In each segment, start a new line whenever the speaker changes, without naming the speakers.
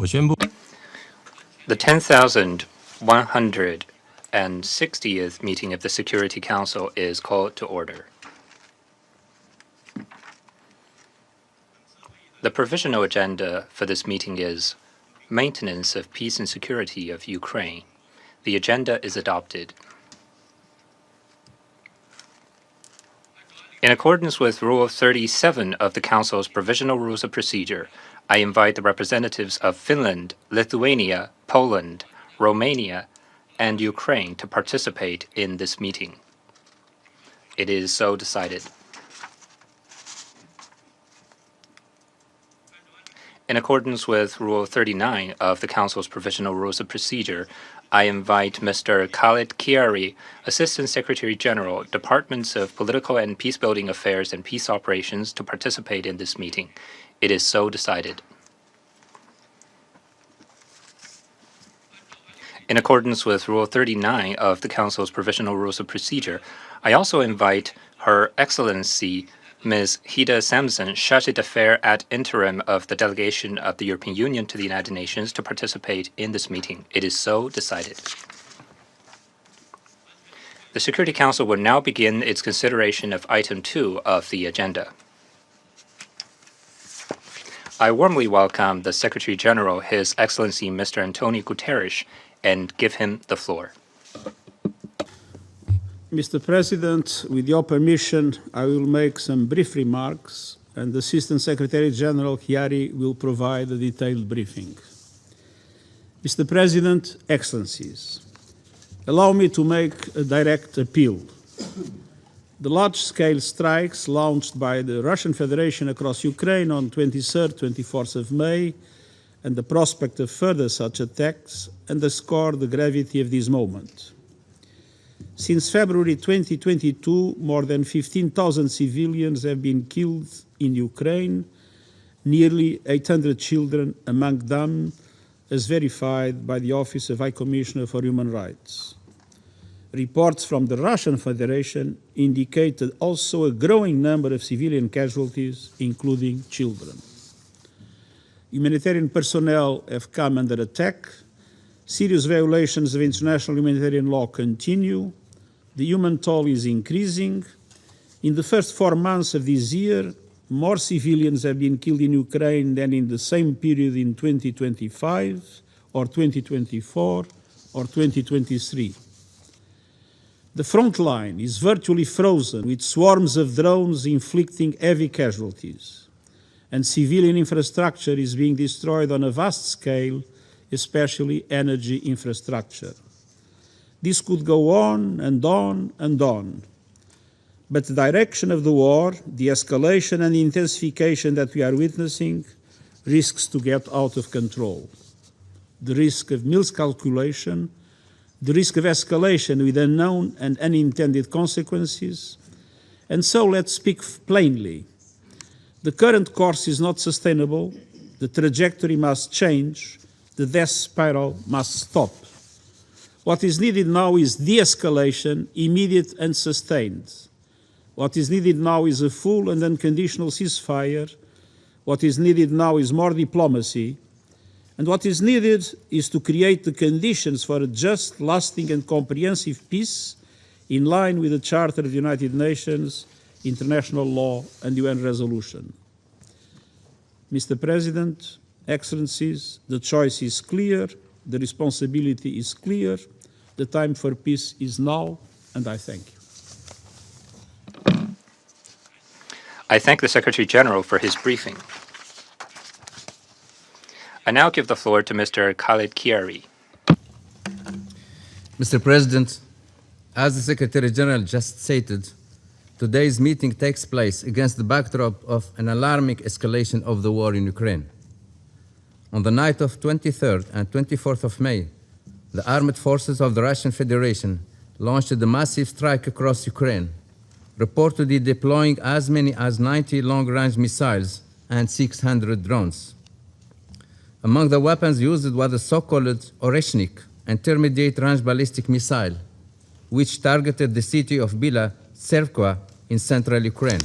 The 10,160th meeting of the Security Council is called to order. The provisional agenda for this meeting is Maintenance of Peace and Security of Ukraine. The agenda is adopted. In accordance with Rule 37 of the Council's Provisional Rules of Procedure, I invite the representatives of Finland, Lithuania, Poland, Romania, and Ukraine to participate in this meeting. It is so decided. In accordance with Rule 39 of the Council's Provisional Rules of Procedure, I invite Mr. Khalid Kiari, Assistant Secretary General, Departments of Political and Peacebuilding Affairs and Peace Operations, to participate in this meeting. It is so decided. In accordance with Rule 39 of the Council's Provisional Rules of Procedure, I also invite Her Excellency Ms. Hida Samson, Chargé d'Affaires ad interim of the Delegation of the European Union to the United Nations, to participate in this meeting. It is so decided. The Security Council will now begin its consideration of Item 2 of the agenda. I warmly welcome the Secretary General, His Excellency Mr. Antonio Guterres, and give him the floor.
Mr. President, with your permission, I will make some brief remarks, and the Assistant Secretary General Chiari will provide a detailed briefing. Mr. President, Excellencies, allow me to make a direct appeal. The large-scale strikes launched by the Russian Federation across Ukraine on 23rd, 24th of May, and the prospect of further such attacks underscore the gravity of this moment. Since February 2022, more than 15,000 civilians have been killed in Ukraine, nearly 800 children among them, as verified by the Office of High Commissioner for Human Rights. Reports from the Russian Federation indicated also a growing number of civilian casualties, including children. Humanitarian personnel have come under attack. Serious violations of international humanitarian law continue. The human toll is increasing. In the first 4 months of this year, more civilians have been killed in Ukraine than in the same period in 2025, or 2024, or 2023. The front line is virtually frozen, with swarms of drones inflicting heavy casualties, and civilian infrastructure is being destroyed on a vast scale, especially energy infrastructure. This could go on and on and on. But the direction of the war, the escalation and the intensification that we are witnessing, risks to get out of control. The risk of miscalculation, the risk of escalation with unknown and unintended consequences. And so let's speak plainly. The current course is not sustainable. The trajectory must change. The death spiral must stop. What is needed now is de-escalation, immediate and sustained. What is needed now is a full and unconditional ceasefire. What is needed now is more diplomacy. And what is needed is to create the conditions for a just, lasting and comprehensive peace in line with the Charter of the United Nations, international law and UN resolution. Mr. President, Excellencies, the choice is clear, the responsibility is clear, the time for peace is now, and I thank you.
I thank the Secretary General for his briefing. I now give the floor to Mr. Khalid Kiari.
Mr. President, as the Secretary General just stated, today's meeting takes place against the backdrop of an alarming escalation of the war in Ukraine. On the night of 23rd and 24th of May, the armed forces of the Russian Federation launched a massive strike across Ukraine, reportedly deploying as many as 90 long-range missiles and 600 drones. Among the weapons used was the so-called Oreshnik intermediate-range ballistic missile, which targeted the city of Bila Tserkva in central Ukraine.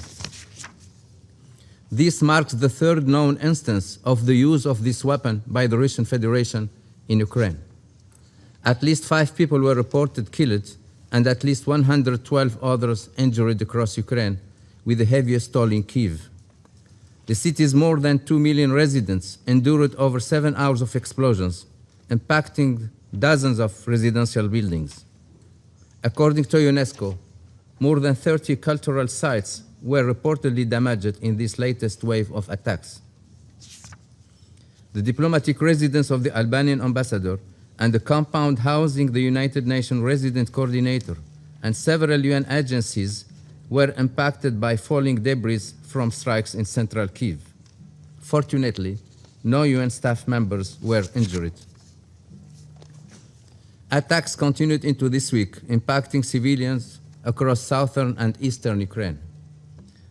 This marks the third known instance of the use of this weapon by the Russian Federation in Ukraine. At least 5 people were reported killed and at least 112 others injured across Ukraine, with the heaviest toll in Kyiv. The city's more than 2 million residents endured over 7 hours of explosions, impacting dozens of residential buildings. According to UNESCO, more than 30 cultural sites were reportedly damaged in this latest wave of attacks. The diplomatic residence of the Albanian ambassador and the compound housing the United Nations Resident Coordinator and several UN agencies were impacted by falling debris from strikes in central Kyiv. Fortunately, no UN staff members were injured. Attacks continued into this week, impacting civilians across southern and eastern Ukraine.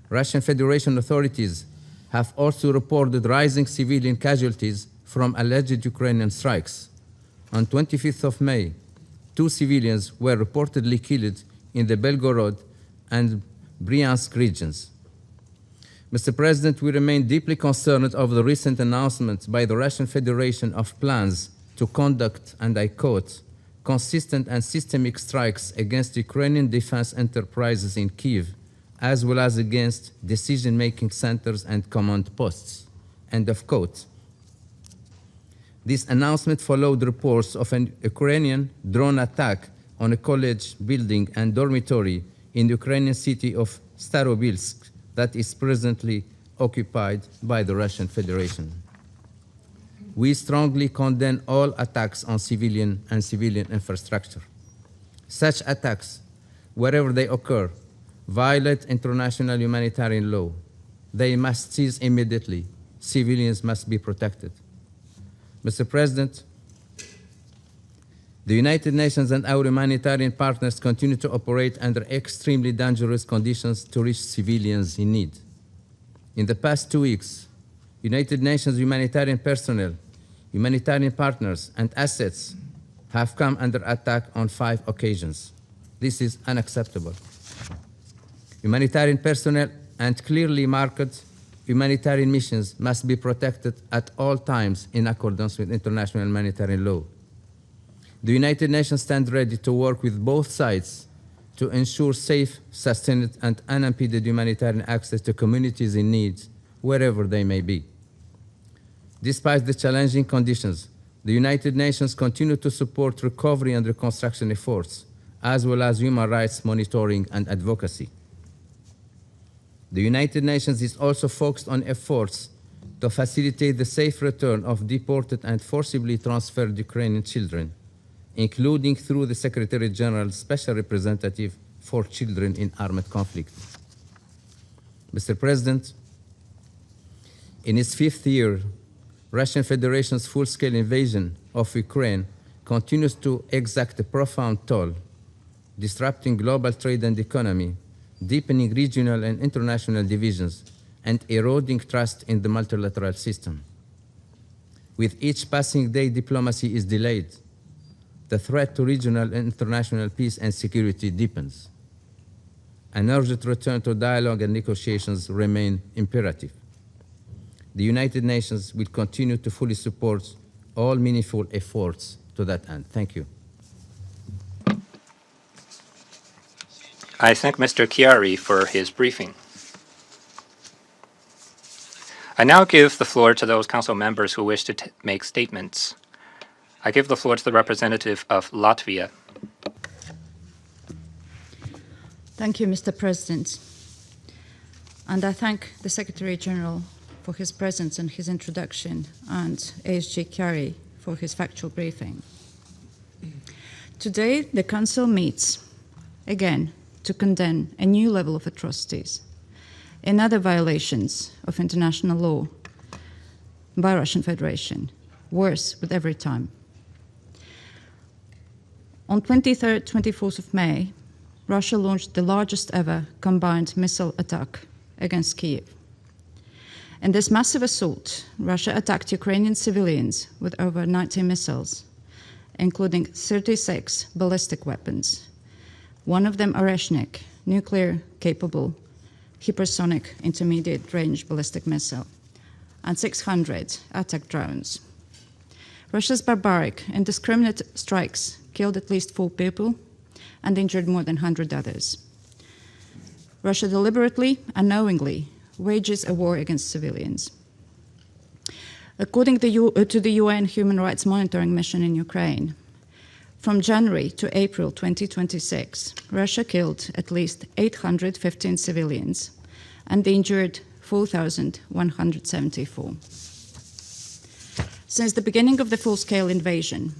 Russian Federation authorities have also reported rising civilian casualties from alleged Ukrainian strikes. On 25th of May, 2 civilians were reportedly killed in the Belgorod and Bryansk regions. Mr. President, we remain deeply concerned over the recent announcements by the Russian Federation of plans to conduct, and I quote, consistent and systemic strikes against Ukrainian defense enterprises in Kyiv, as well as against decision-making centers and command posts, end of quote. This announcement followed reports of an Ukrainian drone attack on a college building and dormitory in the Ukrainian city of Starobilsk that is presently occupied by the Russian Federation. We strongly condemn all attacks on civilian and civilian infrastructure. Such attacks, wherever they occur, violate international humanitarian law. They must cease immediately. Civilians must be protected. Mr. President, the United Nations and our humanitarian partners continue to operate under extremely dangerous conditions to reach civilians in need. In the past 2 weeks, United Nations humanitarian personnel, humanitarian partners, and assets have come under attack on 5 occasions. This is unacceptable. Humanitarian personnel and clearly marked humanitarian missions must be protected at all times in accordance with international humanitarian law. The United Nations stands ready to work with both sides to ensure safe, sustained, and unimpeded humanitarian access to communities in need, wherever they may be. Despite the challenging conditions, the United Nations continue to support recovery and reconstruction efforts, as well as human rights monitoring and advocacy. The United Nations is also focused on efforts to facilitate the safe return of deported and forcibly transferred Ukrainian children, including through the Secretary General's Special Representative for Children in Armed Conflict. Mr. President, in its 5th year, Russian Federation's full-scale invasion of Ukraine continues to exact a profound toll, disrupting global trade and economy, deepening regional and international divisions, and eroding trust in the multilateral system. With each passing day, diplomacy is delayed. The threat to regional and international peace and security deepens. An urgent return to dialogue and negotiations remain imperative. The United Nations will continue to fully support all meaningful efforts to that end. Thank you.
I thank Mr. Chiari for his briefing. I now give the floor to those council members who wish to make statements. I give the floor to the representative of Latvia.
Thank you, Mr. President. And I thank the Secretary General for his presence and his introduction, and ASG Chiari for his factual briefing. Today, the Council meets again to condemn a new level of atrocities and other violations of international law by Russian Federation, worse with every time. On 23rd, 24th of May, Russia launched the largest ever combined missile attack against Kyiv. In this massive assault, Russia attacked Ukrainian civilians with over 90 missiles, including 36 ballistic weapons, one of them Oreshnik, nuclear-capable hypersonic intermediate-range ballistic missile, and 600 attack drones. Russia's barbaric, indiscriminate strikes killed at least 4 people and injured more than 100 others. Russia deliberately and knowingly wages a war against civilians. According to the UN Human Rights Monitoring Mission in Ukraine, from January to April 2026, Russia killed at least 815 civilians and injured 4,174. Since the beginning of the full-scale invasion,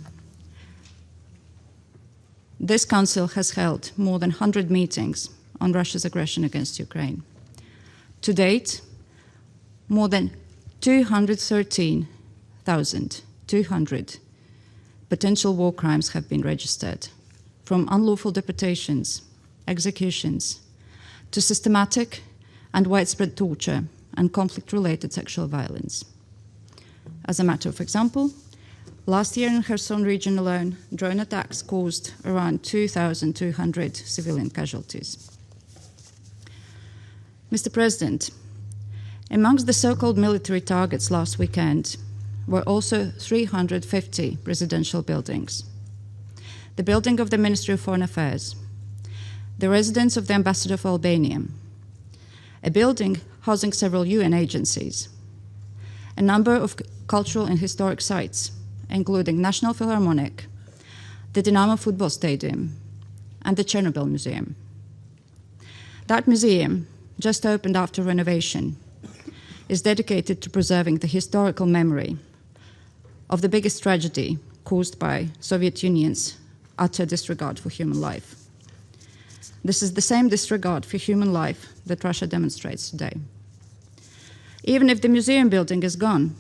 this Council has held more than 100 meetings on Russia's aggression against Ukraine. To date, more than 213,200 potential war crimes have been registered, from unlawful deportations, executions, to systematic and widespread torture and conflict-related sexual violence. As a matter of example, last year in Kherson region alone, drone attacks caused around 2,200 civilian casualties. Mr. President, amongst the so-called military targets last weekend were also 350 residential buildings. The building of the Ministry of Foreign Affairs, the residence of the Ambassador of Albania, a building housing several UN agencies, a number of cultural and historic sites, including National Philharmonic, the Dynamo Football Stadium, and the Chernobyl Museum. That museum, just opened after renovation, is dedicated to preserving the historical memory of the biggest tragedy caused by Soviet Union's utter disregard for human life. This is the same disregard for human life that Russia demonstrates today. Even if the museum building is gone,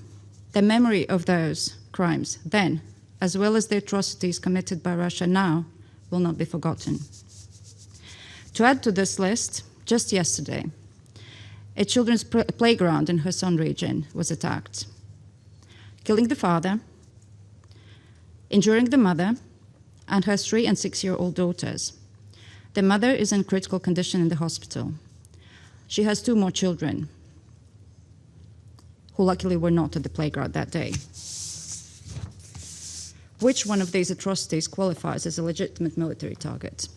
the memory of those crimes then, as well as the atrocities committed by Russia now, will not be forgotten. To add to this list, just yesterday, a children's playground in Kherson region was attacked, killing the father, injuring the mother, and her 3- and 6-year-old daughters. The mother is in critical condition in the hospital. She has 2 more children, who luckily were not at the playground that day. Which one of these atrocities qualifies as a legitimate military target?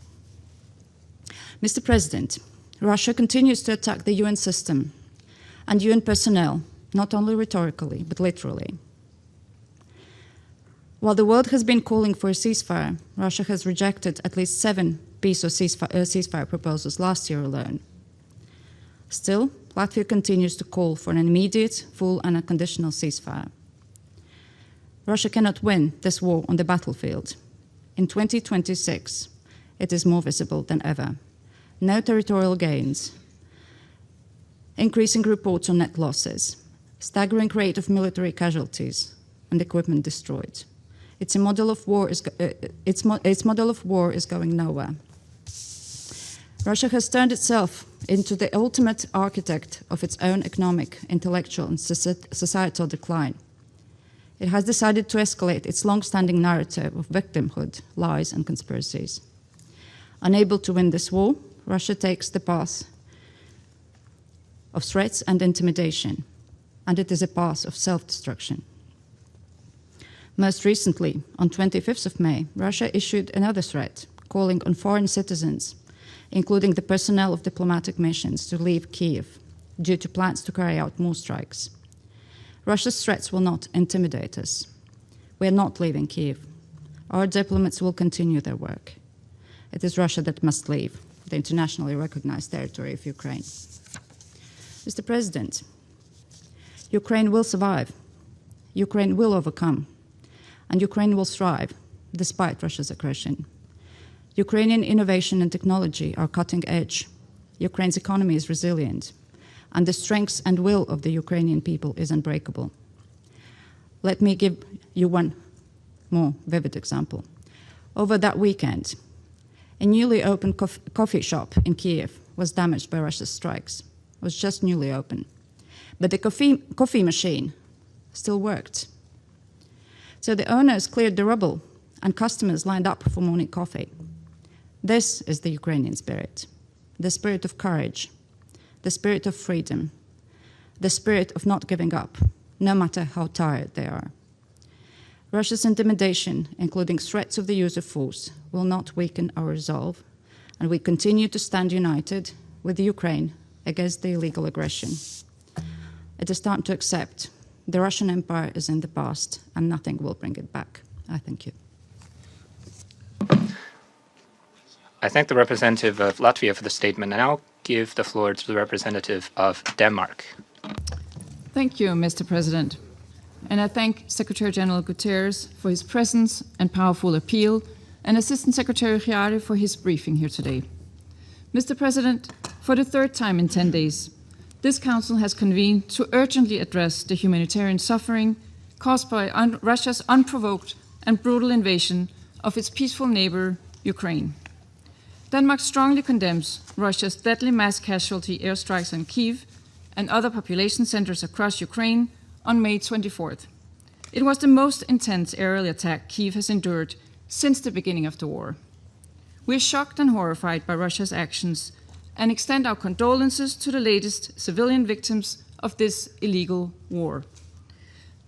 Mr. President, Russia continues to attack the UN system and UN personnel, not only rhetorically, but literally. While the world has been calling for a ceasefire, Russia has rejected at least 7 peace or ceasefire proposals last year alone. Still, Latvia continues to call for an immediate, full and unconditional ceasefire. Russia cannot win this war on the battlefield. In 2026, it is more visible than ever. No territorial gains, increasing reports on net losses, staggering rate of military casualties, and equipment destroyed. Its model of war is going nowhere. Russia has turned itself into the ultimate architect of its own economic, intellectual, and societal decline. It has decided to escalate its long-standing narrative of victimhood, lies, and conspiracies. Unable to win this war, Russia takes the path of threats and intimidation, and it is a path of self-destruction. Most recently, on 25th of May, Russia issued another threat, calling on foreign citizens, including the personnel of diplomatic missions, to leave Kyiv due to plans to carry out more strikes. Russia's threats will not intimidate us. We are not leaving Kyiv. Our diplomats will continue their work. It is Russia that must leave the internationally recognized territory of Ukraine. Mr. President, Ukraine will survive. Ukraine will overcome. And Ukraine will thrive despite Russia's aggression. Ukrainian innovation and technology are cutting edge. Ukraine's economy is resilient, and the strength and will of the Ukrainian people is unbreakable. Let me give you one more vivid example. Over that weekend, a newly opened coffee shop in Kyiv was damaged by Russia's strikes. It was just newly opened. But the coffee machine still worked. So the owners cleared the rubble, and customers lined up for morning coffee. This is the Ukrainian spirit, the spirit of courage, the spirit of freedom, the spirit of not giving up, no matter how tired they are. Russia's intimidation, including threats of the use of force, will not weaken our resolve, and we continue to stand united with Ukraine against the illegal aggression. It is time to accept the Russian Empire is in the past and nothing will bring it back. I thank you.
I thank the representative of Latvia for the statement, and I'll give the floor to the representative of Denmark.
Thank you, Mr. President. And I thank Secretary General Guterres for his presence and powerful appeal, and Assistant Secretary Chiari for his briefing here today. Mr. President, for the third time in 10 days, this Council has convened to urgently address the humanitarian suffering caused by Russia's unprovoked and brutal invasion of its peaceful neighbor, Ukraine. Denmark strongly condemns Russia's deadly mass casualty airstrikes on Kyiv and other population centers across Ukraine on May 24th. It was the most intense aerial attack Kyiv has endured since the beginning of the war. We are shocked and horrified by Russia's actions and extend our condolences to the latest civilian victims of this illegal war.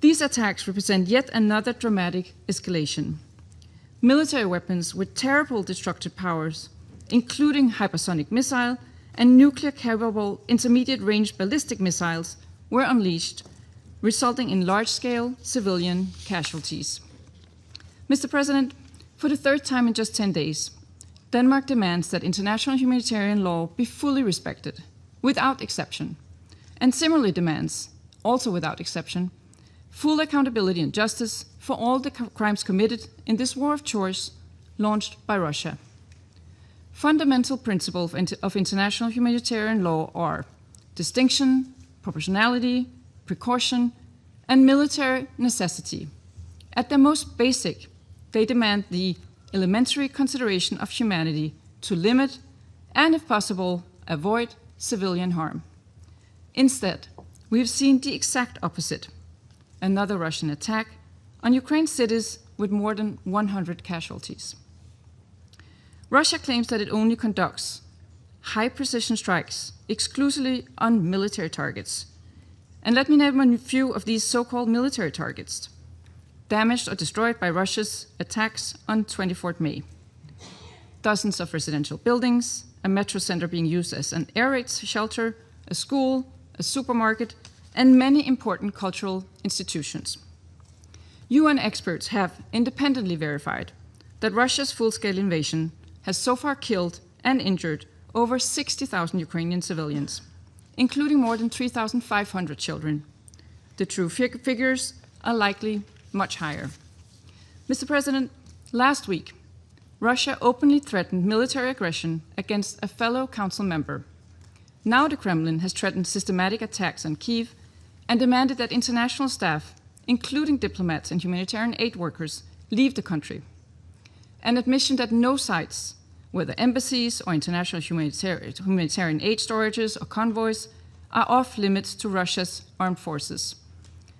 These attacks represent yet another dramatic escalation. Military weapons with terrible destructive powers, including hypersonic missile and nuclear-capable intermediate-range ballistic missiles, were unleashed, resulting in large-scale civilian casualties. Mr. President, for the third time in just 10 days, Denmark demands that international humanitarian law be fully respected, without exception, and similarly demands, also without exception, full accountability and justice for all the crimes committed in this war of choice launched by Russia. Fundamental principles of international humanitarian law are distinction, proportionality, precaution, and military necessity. At their most basic, they demand the elementary consideration of humanity to limit and, if possible, avoid civilian harm. Instead, we have seen the exact opposite: another Russian attack on Ukraine's cities with more than 100 casualties. Russia claims that it only conducts high-precision strikes exclusively on military targets. And let me name a few of these so-called military targets damaged or destroyed by Russia's attacks on 24th May. Dozens of residential buildings, a metro center being used as an air raid shelter, a school, a supermarket, and many important cultural institutions. UN experts have independently verified that Russia's full-scale invasion has so far killed and injured over 60,000 Ukrainian civilians, including more than 3,500 children. The true figures are likely much higher. Mr. President, last week, Russia openly threatened military aggression against a fellow council member. Now the Kremlin has threatened systematic attacks on Kyiv and demanded that international staff, including diplomats and humanitarian aid workers, leave the country. An admission that no sites, whether embassies or international humanitarian aid storages or convoys, are off limits to Russia's armed forces.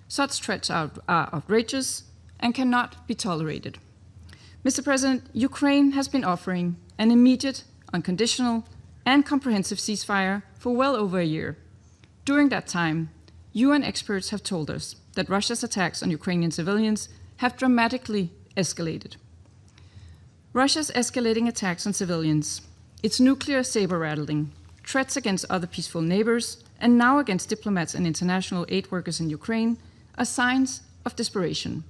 Such threats are outrageous and cannot be tolerated. Mr. President, Ukraine has been offering an immediate, unconditional, and comprehensive ceasefire for well over a year. During that time, UN experts have told us that Russia's attacks on Ukrainian civilians have dramatically escalated. Russia's escalating attacks on civilians, its nuclear saber-rattling, threats against other peaceful neighbors, and now against diplomats and international aid workers in Ukraine are signs of desperation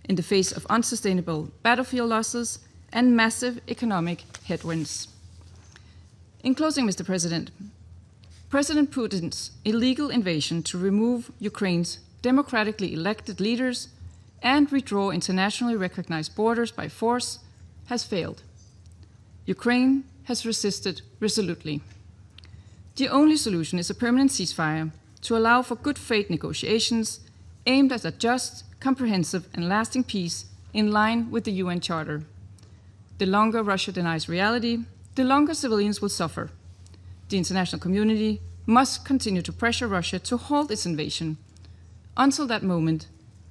in the face of unsustainable battlefield losses and massive economic headwinds. In closing, Mr. President, President Putin's illegal invasion to remove Ukraine's democratically elected leaders and withdraw internationally recognized borders by force has failed. Ukraine has resisted resolutely. The only solution is a permanent ceasefire to allow for good faith negotiations aimed at a just, comprehensive, and lasting peace in line with the UN Charter. The longer Russia denies reality, the longer civilians will suffer. The international community must continue to pressure Russia to halt its invasion. Until that moment,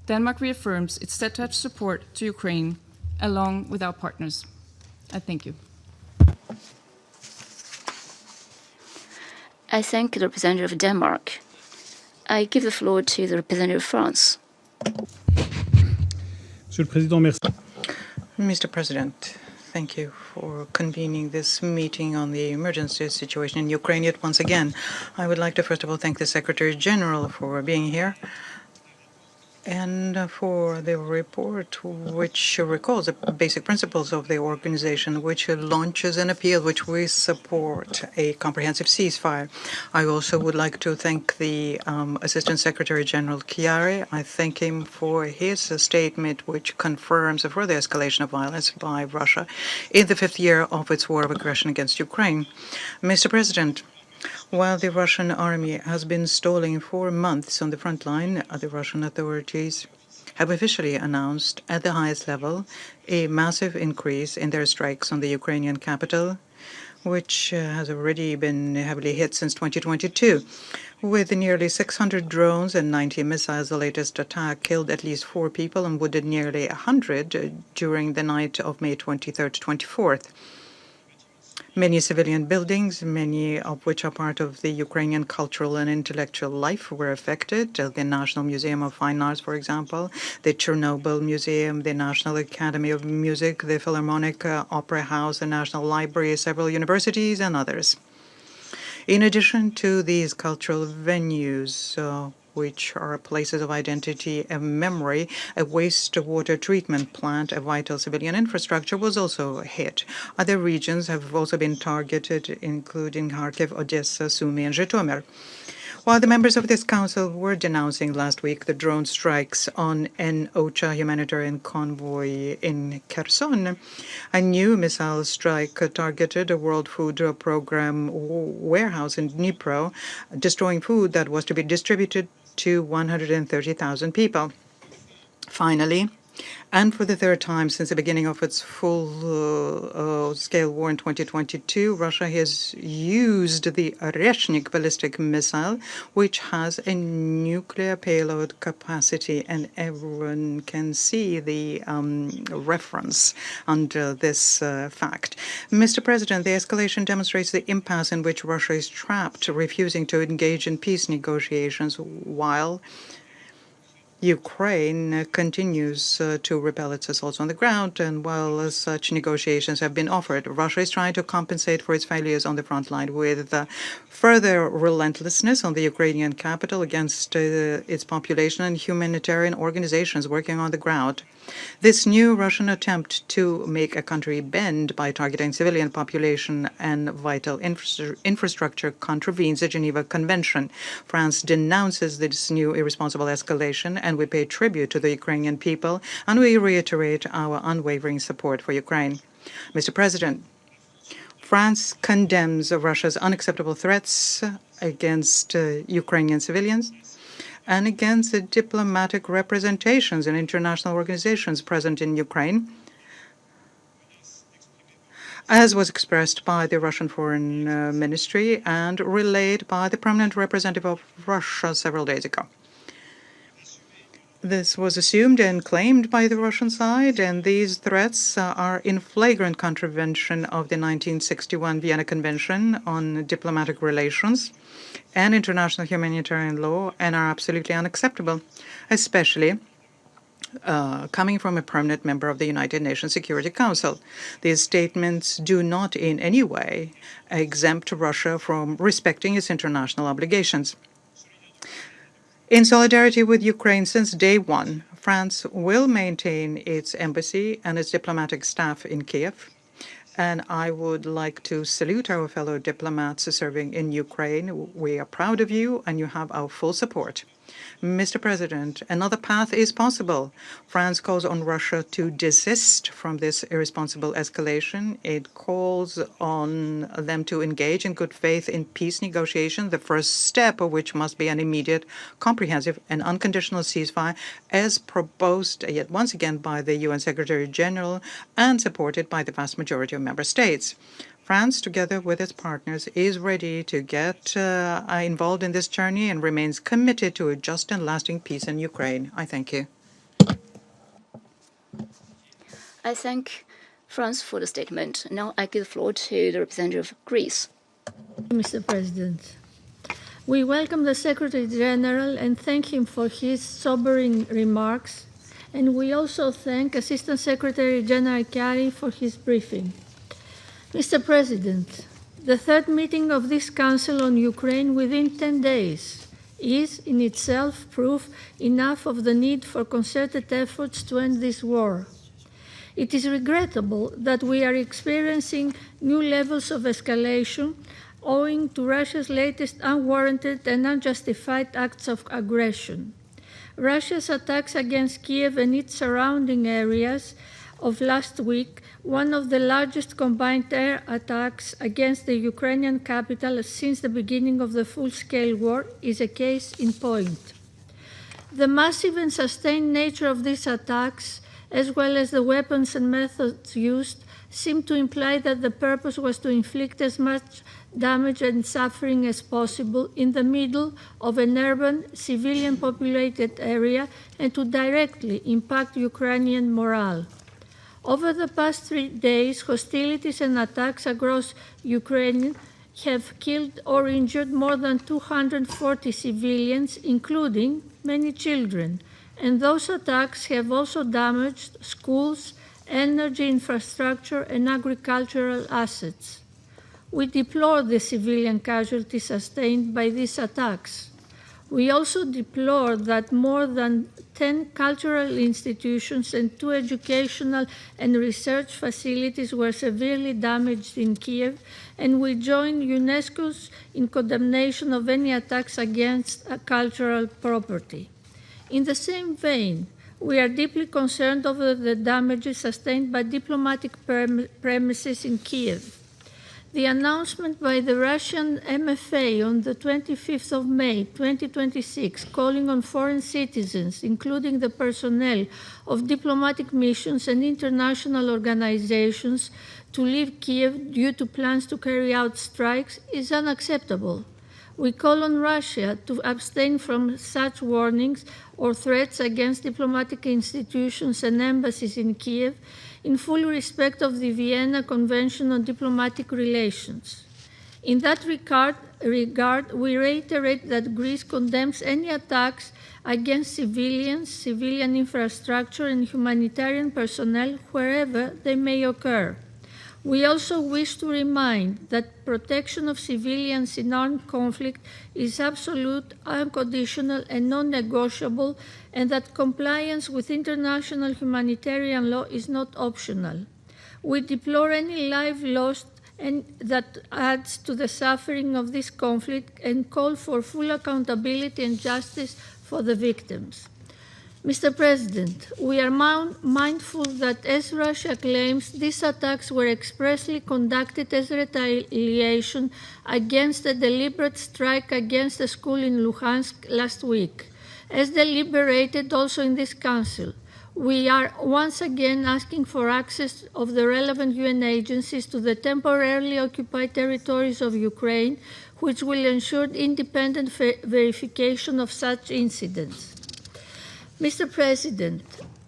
Denmark reaffirms its steadfast support to Ukraine along with our partners. I thank you.
I thank the representative of Denmark. I give the floor to the representative of France.
Monsieur le Président, merci.
Mr. President, thank you for convening this meeting on the emergency situation in Ukraine yet once again. I would like to first of all thank the Secretary General for being here and for the report, which recalls the basic principles of the organization, which launches an appeal which we support a comprehensive ceasefire. I also would like to thank the Assistant Secretary General Chiari. I thank him for his statement, which confirms a further escalation of violence by Russia in the 5th year of its war of aggression against Ukraine. Mr. President, while the Russian army has been stalling for months on the front line, the Russian authorities have officially announced at the highest level a massive increase in their strikes on the Ukrainian capital, which has already been heavily hit since 2022. With nearly 600 drones and 90 missiles, the latest attack killed at least 4 people and wounded nearly 100 during the night of May 23rd to 24th. Many civilian buildings, many of which are part of the Ukrainian cultural and intellectual life, were affected. The National Museum of Fine Arts, for example, the Chernobyl Museum, the National Academy of Music, the Philharmonic Opera House, the National Library, several universities, and others. In addition to these cultural venues, which are places of identity and memory, a wastewater treatment plant, a vital civilian infrastructure, was also hit. Other regions have also been targeted, including Kharkiv, Odessa, Sumy, and Zhytomyr. While the members of this council were denouncing last week the drone strikes on an OCHA humanitarian convoy in Kherson, a new missile strike targeted a World Food Program warehouse in Dnipro, destroying food that was to be distributed to 130,000 people. Finally, and for the 3rd time since the beginning of its full-scale war in 2022, Russia has used the Oreshnik ballistic missile, which has a nuclear payload capacity, and everyone can see the reference under this fact. Mr. President, the escalation demonstrates the impasse in which Russia is trapped, refusing to engage in peace negotiations while Ukraine continues to repel its assaults on the ground, and while such negotiations have been offered, Russia is trying to compensate for its failures on the front line with further relentlessness on the Ukrainian capital against its population and humanitarian organizations working on the ground. This new Russian attempt to make a country bend by targeting civilian population and vital infrastructure contravenes the Geneva Convention. France denounces this new irresponsible escalation, and we pay tribute to the Ukrainian people, and we reiterate our unwavering support for Ukraine. Mr. President, France condemns Russia's unacceptable threats against Ukrainian civilians and against the diplomatic representations in international organizations present in Ukraine, as was expressed by the Russian Foreign Ministry and relayed by the permanent representative of Russia several days ago. This was assumed and claimed by the Russian side, and these threats are in flagrant contravention of the 1961 Vienna Convention on Diplomatic Relations and international humanitarian law, and are absolutely unacceptable, especially coming from a permanent member of the United Nations Security Council. These statements do not in any way exempt Russia from respecting its international obligations. In solidarity with Ukraine since day one, France will maintain its embassy and its diplomatic staff in Kiev. And I would like to salute our fellow diplomats serving in Ukraine. We are proud of you, and you have our full support. Mr. President, another path is possible. France calls on Russia to desist from this irresponsible escalation. It calls on them to engage in good faith in peace negotiations, the first step of which must be an immediate, comprehensive, and unconditional ceasefire, as proposed yet once again by the UN Secretary General and supported by the vast majority of member states. France, together with its partners, is ready to get involved in this journey and remains committed to a just and lasting peace in Ukraine. I thank you.
I thank France for the statement. Now I give the floor to the representative of Greece.
Mr. President,
We welcome the Secretary General and thank him for his sobering remarks, and we also thank Assistant Secretary General Chiari for his briefing. Mr. President, the third meeting of this Council on Ukraine within 10 days is in itself proof enough of the need for concerted efforts to end this war. It is regrettable that we are experiencing new levels of escalation owing to Russia's latest unwarranted and unjustified acts of aggression. Russia's attacks against Kiev and its surrounding areas of last week, one of the largest combined air attacks against the Ukrainian capital since the beginning of the full-scale war, is a case in point. The massive and sustained nature of these attacks, as well as the weapons and methods used, seem to imply that the purpose was to inflict as much damage and suffering as possible in the middle of an urban, civilian-populated area and to directly impact Ukrainian morale. Over the past 3 days, hostilities and attacks across Ukraine have killed or injured more than 240 civilians, including many children, and those attacks have also damaged schools, energy infrastructure, and agricultural assets. We deplore the civilian casualties sustained by these attacks. We also deplore that more than 10 cultural institutions and 2 educational and research facilities were severely damaged in Kiev, and we join UNESCO's in condemnation of any attacks against cultural property. In the same vein, we are deeply concerned over the damages sustained by diplomatic premises in Kiev. The announcement by the Russian MFA on the 25th of May 2026 calling on foreign citizens, including the personnel of diplomatic missions and international organizations, to leave Kiev due to plans to carry out strikes is unacceptable. We call on Russia to abstain from such warnings or threats against diplomatic institutions and embassies in Kiev, in full respect of the Vienna Convention on Diplomatic Relations. In that regard, we reiterate that Greece condemns any attacks against civilians, civilian infrastructure, and humanitarian personnel wherever they may occur. We also wish to remind that protection of civilians in armed conflict is absolute, unconditional, and non-negotiable, and that compliance with international humanitarian law is not optional. We deplore any life lost and that adds to the suffering of this conflict and call for full accountability and justice for the victims. Mr. President, we are mindful that, as Russia claims, these attacks were expressly conducted as retaliation against a deliberate strike against a school in Luhansk last week. As deliberated also in this Council, we are once again asking for access of the relevant UN agencies to the temporarily occupied territories of Ukraine, which will ensure independent verification of such incidents. Mr. President,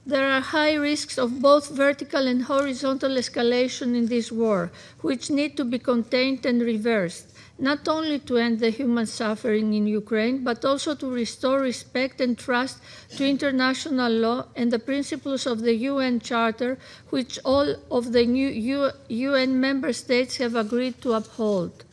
there are high risks of both vertical and horizontal escalation in this war, which need to be contained and reversed, not only to end the human suffering in Ukraine, but also to restore respect and trust to international law and the principles of the UN Charter, which all of the new UN member states have agreed to uphold.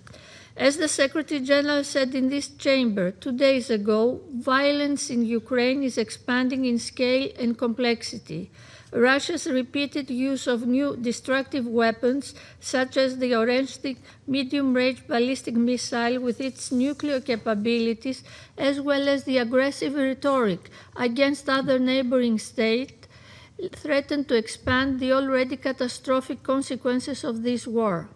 As the Secretary General said in this chamber 2 days ago, violence in Ukraine is expanding in scale and complexity. Russia's repeated use of new destructive weapons, such as the Orenchtik medium-range ballistic missile with its nuclear capabilities, as well as the aggressive rhetoric against other neighboring states, threaten to expand the already catastrophic consequences of this war.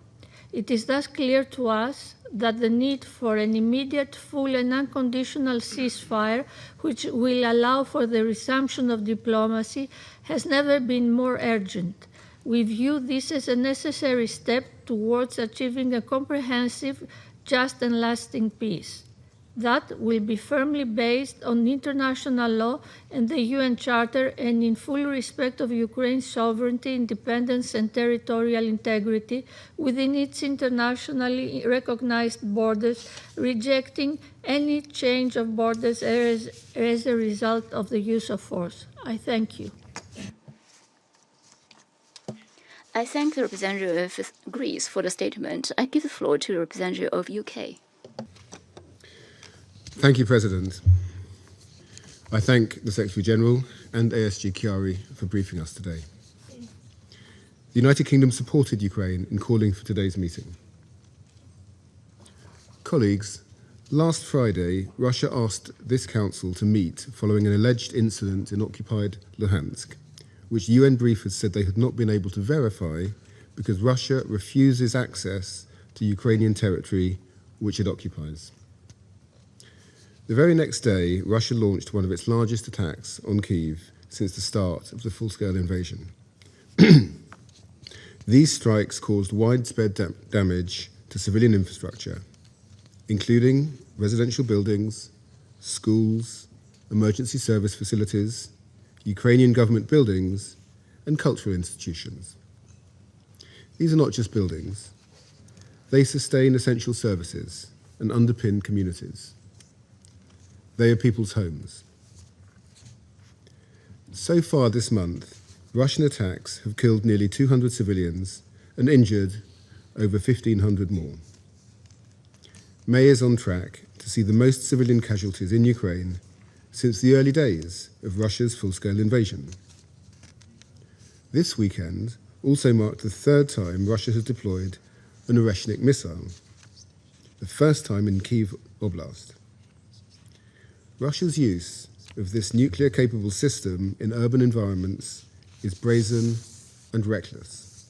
It is thus clear to us that the need for an immediate, full and unconditional ceasefire, which will allow for the resumption of diplomacy, has never been more urgent. We view this as a necessary step towards achieving a comprehensive, just and lasting peace. that will be firmly based on international law and the UN Charter and in full respect of Ukraine's sovereignty, independence, and territorial integrity within its internationally recognized borders, rejecting any change of borders as a result of the use of force. I thank you.
I thank the representative of Greece for the statement. I give the floor to the representative of UK.
Thank you, President. I thank the Secretary-General and ASG Chiari for briefing us today. The United Kingdom supported Ukraine in calling for today's meeting. Colleagues, last Friday, Russia asked this Council to meet following an alleged incident in occupied Luhansk, which UN briefers said they had not been able to verify because Russia refuses access to Ukrainian territory which it occupies. The very next day, Russia launched one of its largest attacks on Kyiv since the start of the full-scale invasion. These strikes caused widespread damage to civilian infrastructure, including residential buildings, schools, emergency service facilities, Ukrainian government buildings, and cultural institutions. These are not just buildings. They sustain essential services and underpin communities. They are people's homes. So far this month, Russian attacks have killed nearly 200 civilians and injured over 1,500 more. May is on track to see the most civilian casualties in Ukraine since the early days of Russia's full-scale invasion. This weekend also marked the third time Russia has deployed an Oreshnik missile, the first time in Kyiv Oblast. Russia's use of this nuclear-capable system in urban environments is brazen and reckless.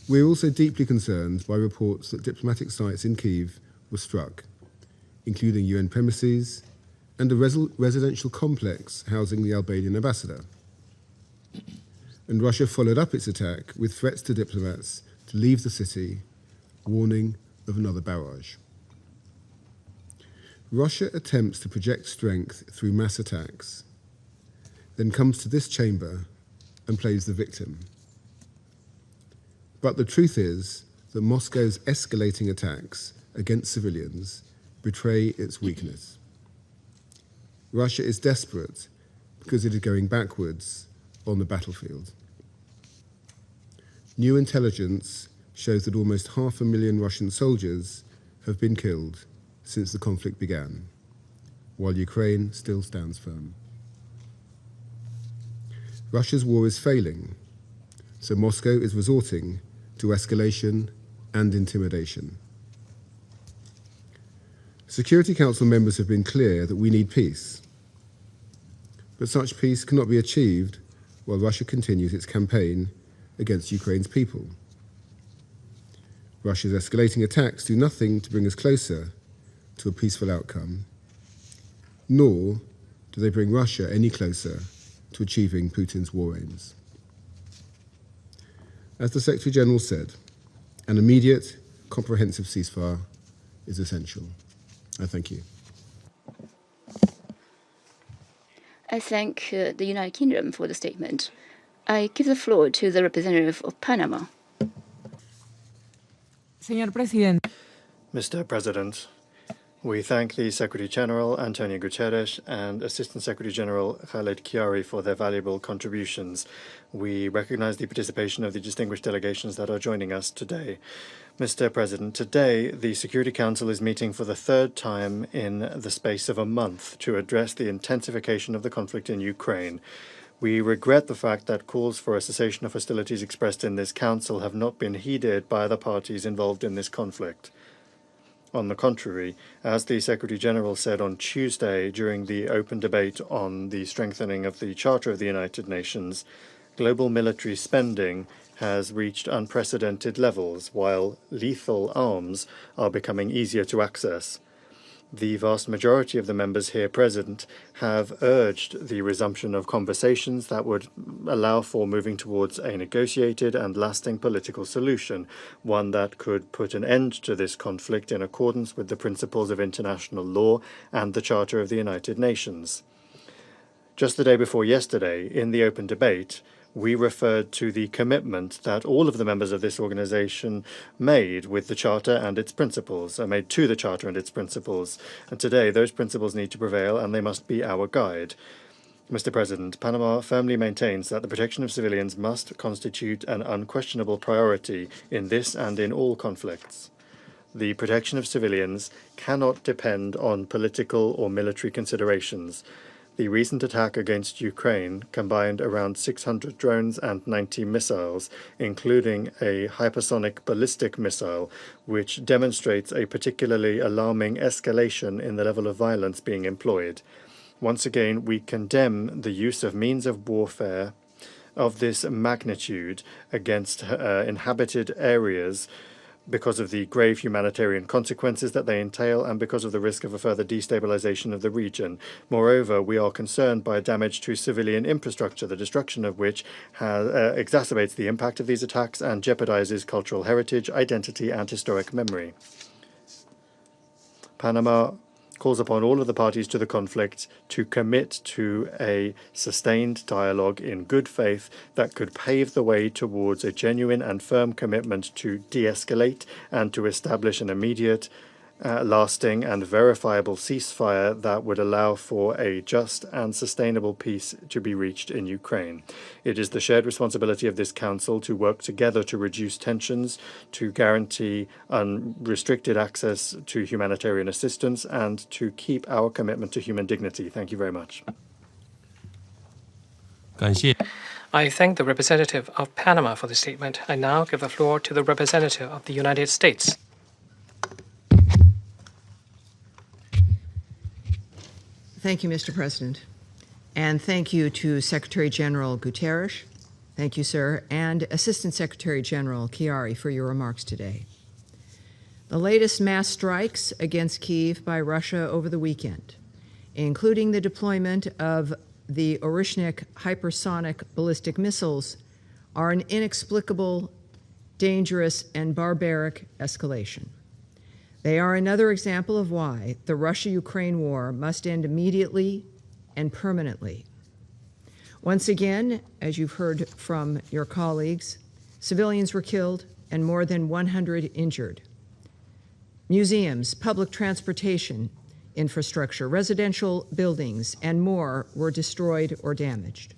We are also deeply concerned by reports that diplomatic sites in Kyiv were struck, including UN premises and a residential complex housing the Albanian ambassador. And Russia followed up its attack with threats to diplomats to leave the city, warning of another barrage. Russia attempts to project strength through mass attacks, then comes to this chamber and plays the victim. But the truth is that Moscow's escalating attacks against civilians betray its weakness. Russia is desperate because it is going backwards on the battlefield. New intelligence shows that almost 500,000 Russian soldiers have been killed since the conflict began, while Ukraine still stands firm. Russia's war is failing, so Moscow is resorting to escalation and intimidation. Security Council members have been clear that we need peace, but such peace cannot be achieved while Russia continues its campaign against Ukraine's people. Russia's escalating attacks do nothing to bring us closer to a peaceful outcome, nor do they bring Russia any closer to achieving Putin's war aims. As the Secretary-General said, an immediate, comprehensive ceasefire is essential. I thank you.
I thank the United Kingdom for the statement. I give the floor to the representative of Panama.
Señor Presidente.
Mr. President, we thank the Secretary-General, Antonio Guterres, and Assistant Secretary-General Khaled Chiari for their valuable contributions. We recognize the participation of the distinguished delegations that are joining us today. Mr. President, today the Security Council is meeting for the third time in the space of a month to address the intensification of the conflict in Ukraine. We regret the fact that calls for a cessation of hostilities expressed in this Council have not been heeded by the parties involved in this conflict. On the contrary, as the Secretary-General said on Tuesday during the open debate on the strengthening of the Charter of the United Nations, global military spending has reached unprecedented levels, while lethal arms are becoming easier to access. The vast majority of the members here present have urged the resumption of conversations that would allow for moving towards a negotiated and lasting political solution, one that could put an end to this conflict in accordance with the principles of international law and the Charter of the United Nations. Just the day before yesterday, in the open debate, we referred to the commitment that all of the members of this organization made with the Charter and its principles, made to the Charter and its principles. And today, those principles need to prevail, and they must be our guide. Mr. President, Panama firmly maintains that the protection of civilians must constitute an unquestionable priority in this and in all conflicts. The protection of civilians cannot depend on political or military considerations. The recent attack against Ukraine combined around 600 drones and 90 missiles, including a hypersonic ballistic missile, which demonstrates a particularly alarming escalation in the level of violence being employed. Once again, we condemn the use of means of warfare of this magnitude against inhabited areas because of the grave humanitarian consequences that they entail and because of the risk of a further destabilization of the region. Moreover, we are concerned by damage to civilian infrastructure, the destruction of which exacerbates the impact of these attacks and jeopardizes cultural heritage, identity, and historic memory. Panama calls upon all of the parties to the conflict to commit to a sustained dialogue in good faith that could pave the way towards a genuine and firm commitment to de-escalate and to establish an immediate, lasting and verifiable ceasefire that would allow for a just and sustainable peace to be reached in Ukraine. It is the shared responsibility of this Council to work together to reduce tensions, to guarantee unrestricted access to humanitarian assistance, and to keep our commitment to human dignity. Thank you very much.
I thank the representative of Panama for the statement. I now give the floor to the representative of the United States.
Thank you, Mr. President. And thank you to Secretary General Guterres. Thank you, sir, and Assistant Secretary General Chiari for your remarks today. The latest mass strikes against Kyiv by Russia over the weekend, including the deployment of the Orishnik hypersonic ballistic missiles, are an inexplicable, dangerous, and barbaric escalation. They are another example of why the Russia-Ukraine war must end immediately and permanently. Once again, as you've heard from your colleagues, civilians were killed and more than 100 injured. Museums, public transportation infrastructure, residential buildings, and more were destroyed or damaged.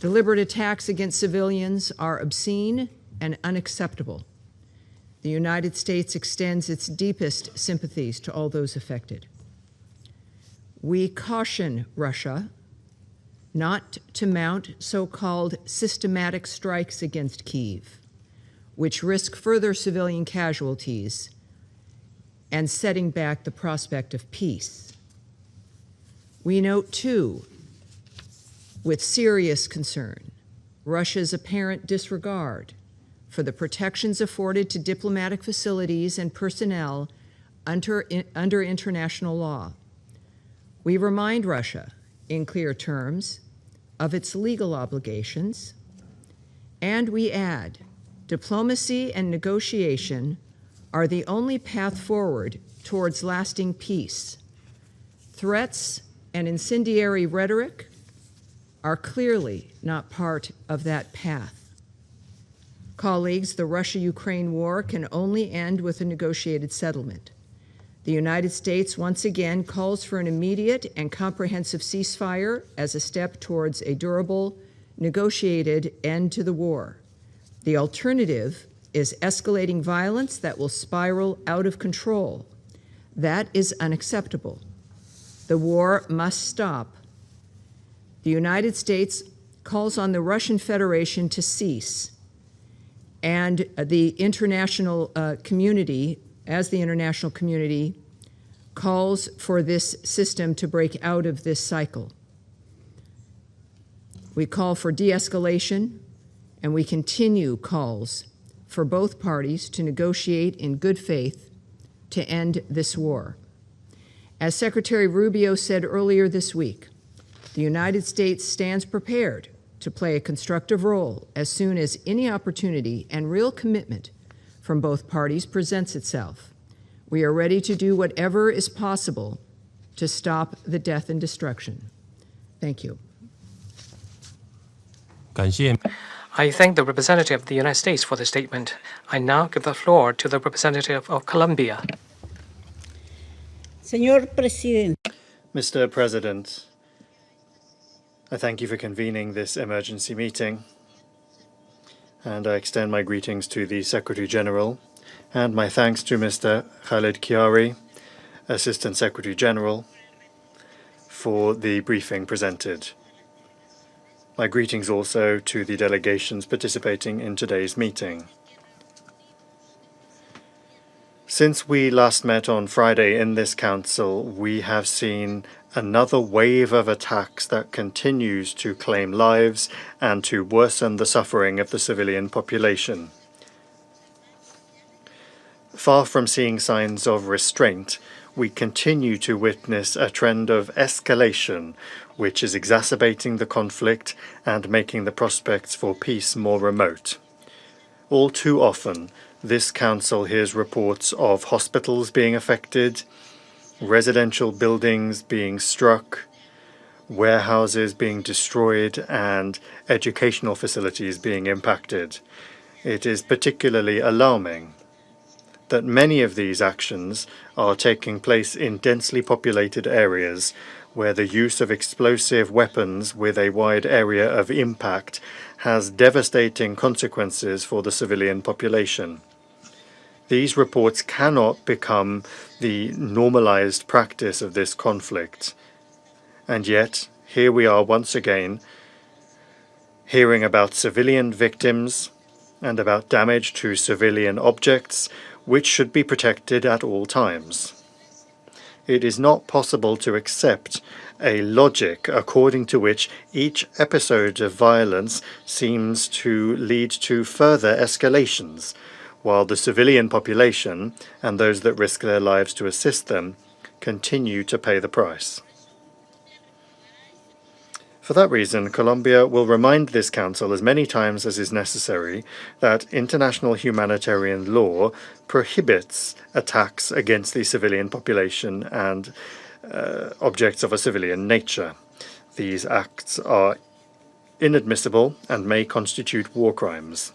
Deliberate attacks against civilians are obscene and unacceptable. The United States extends its deepest sympathies to all those affected. We caution Russia not to mount so-called systematic strikes against Kyiv, which risk further civilian casualties and setting back the prospect of peace. We note, too, with serious concern, Russia's apparent disregard for the protections afforded to diplomatic facilities and personnel under international law. We remind Russia, in clear terms, of its legal obligations, and we add, diplomacy and negotiation are the only path forward towards lasting peace. Threats and incendiary rhetoric are clearly not part of that path. Colleagues, the Russia-Ukraine war can only end with a negotiated settlement. The United States once again calls for an immediate and comprehensive ceasefire as a step towards a durable, negotiated end to the war. The alternative is escalating violence that will spiral out of control. That is unacceptable. The war must stop. The United States calls on the Russian Federation to cease, and the international community, as the international community, calls for this system to break out of this cycle. We call for de-escalation, and we continue calls for both parties to negotiate in good faith to end this war. As Secretary Rubio said earlier this week, the United States stands prepared to play a constructive role as soon as any opportunity and real commitment from both parties presents itself. We are ready to do whatever is possible to stop the death and destruction. Thank you.
I thank the representative of the United States for the statement. I now give the floor to the representative of Colombia.
Señor Presidente.
Mr. President, I thank you for convening this emergency meeting, and I extend my greetings to the Secretary General and my thanks to Mr. Khaled Kiari, Assistant Secretary General, for the briefing presented. My greetings also to the delegations participating in today's meeting. Since we last met on Friday in this Council, we have seen another wave of attacks that continues to claim lives and to worsen the suffering of the civilian population. Far from seeing signs of restraint, we continue to witness a trend of escalation, which is exacerbating the conflict and making the prospects for peace more remote. All too often, this Council hears reports of hospitals being affected, residential buildings being struck, warehouses being destroyed, and educational facilities being impacted. It is particularly alarming that many of these actions are taking place in densely populated areas where the use of explosive weapons with a wide area of impact has devastating consequences for the civilian population. These reports cannot become the normalized practice of this conflict. And yet, here we are once again, hearing about civilian victims and about damage to civilian objects, which should be protected at all times. It is not possible to accept a logic according to which each episode of violence seems to lead to further escalations, while the civilian population and those that risk their lives to assist them continue to pay the price. For that reason, Colombia will remind this Council as many times as is necessary that international humanitarian law prohibits attacks against the civilian population and objects of a civilian nature. These acts are inadmissible and may constitute war crimes.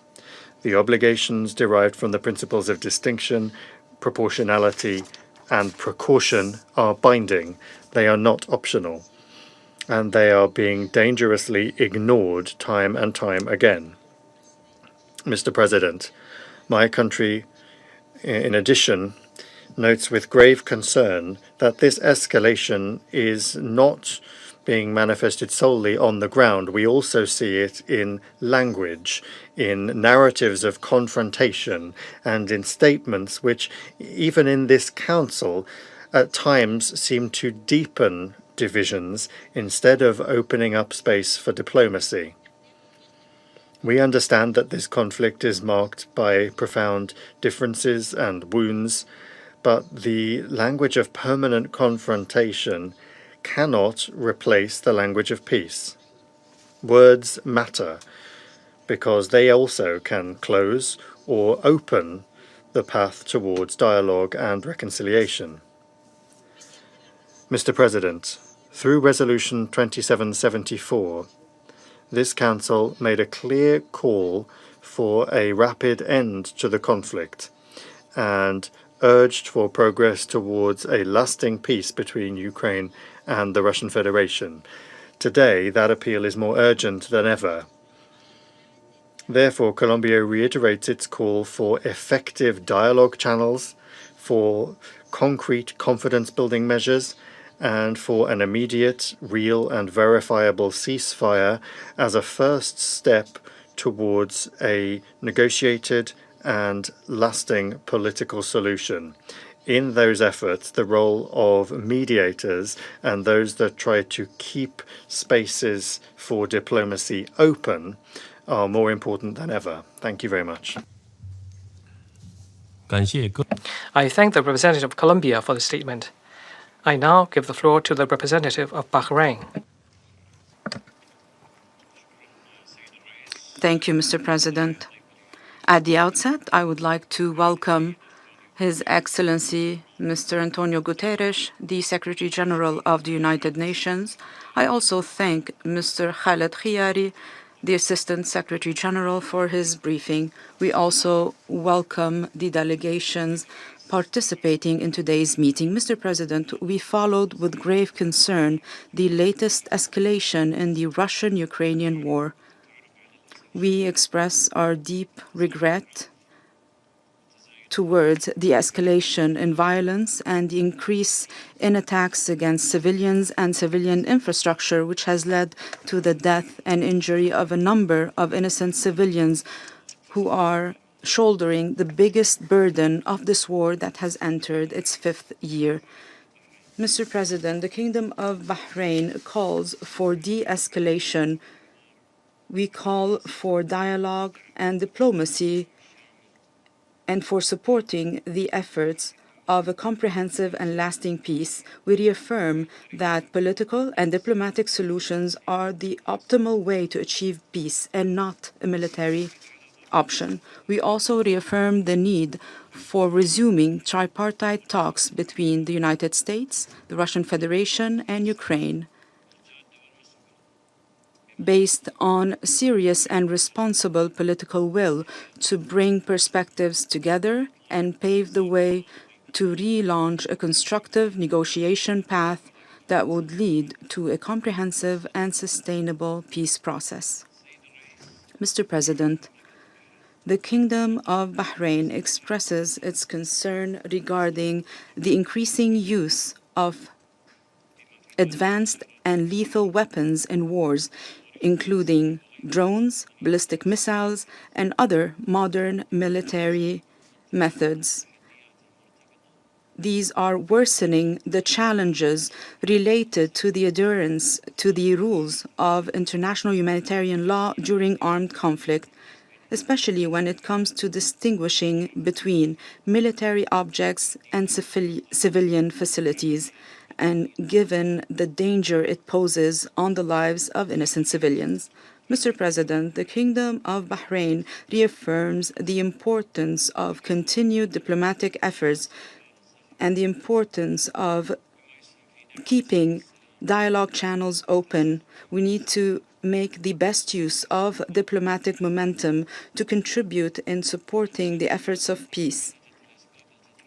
The obligations derived from the principles of distinction, proportionality, and precaution are binding. They are not optional, and they are being dangerously ignored time and time again. Mr. President, my country, in addition, notes with grave concern that this escalation is not being manifested solely on the ground. We also see it in language, in narratives of confrontation, and in statements which, even in this Council, at times seem to deepen divisions instead of opening up space for diplomacy. We understand that this conflict is marked by profound differences and wounds, but the language of permanent confrontation cannot replace the language of peace. Words matter because they also can close or open the path towards dialogue and reconciliation. Mr. President, through Resolution 2774, this Council made a clear call for a rapid end to the conflict and urged for progress towards a lasting peace between Ukraine and the Russian Federation. Today, that appeal is more urgent than ever. Therefore, Colombia reiterates its call for effective dialogue channels, for concrete confidence-building measures, and for an immediate, real and verifiable ceasefire as a first step towards a negotiated and lasting political solution. In those efforts, the role of mediators and those that try to keep spaces for diplomacy open are more important than ever. Thank you very much.
I thank the representative of Colombia for the statement. I now give the floor to the representative of Bahrain.
Thank you, Mr. President. At the outset, I would like to welcome His Excellency Mr. Antonio Guterres, the Secretary General of the United Nations. I also thank Mr. Khaled Khiari, the Assistant Secretary General, for his briefing. We also welcome the delegations participating in today's meeting. Mr. President, we followed with grave concern the latest escalation in the Russian-Ukrainian war. We express our deep regret towards the escalation in violence and the increase in attacks against civilians and civilian infrastructure, which has led to the death and injury of a number of innocent civilians who are shouldering the biggest burden of this war that has entered its 5th year. Mr. President, the Kingdom of Bahrain calls for de-escalation. We call for dialogue and diplomacy and for supporting the efforts of a comprehensive and lasting peace. We reaffirm that political and diplomatic solutions are the optimal way to achieve peace and not a military option. We also reaffirm the need for resuming tripartite talks between the United States, the Russian Federation, and Ukraine, based on serious and responsible political will to bring perspectives together and pave the way to relaunch a constructive negotiation path that would lead to a comprehensive and sustainable peace process. Mr. President, the Kingdom of Bahrain expresses its concern regarding the increasing use of advanced and lethal weapons in wars, including drones, ballistic missiles, and other modern military methods. These are worsening the challenges related to the adherence to the rules of international humanitarian law during armed conflict, especially when it comes to distinguishing between military objects and civilian facilities, and given the danger it poses on the lives of innocent civilians. Mr. President, the Kingdom of Bahrain reaffirms the importance of continued diplomatic efforts and the importance of keeping dialogue channels open. We need to make the best use of diplomatic momentum to contribute in supporting the efforts of peace.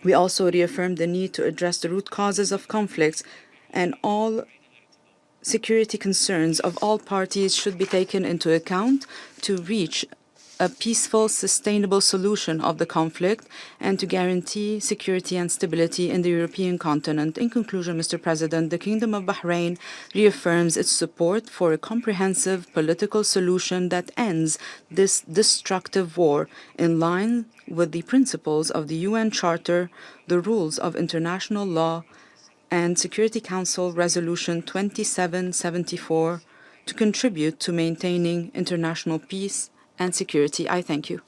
We also reaffirm the need to address the root causes of conflicts, and all security concerns of all parties should be taken into account to reach a peaceful, sustainable solution of the conflict and to guarantee security and stability in the European continent. In conclusion, Mr. President, the Kingdom of Bahrain reaffirms its support for a comprehensive political solution that ends this destructive war in line with the principles of the UN Charter, the rules of international law, and Security Council Resolution 2774 to contribute to maintaining international peace and security. I thank you.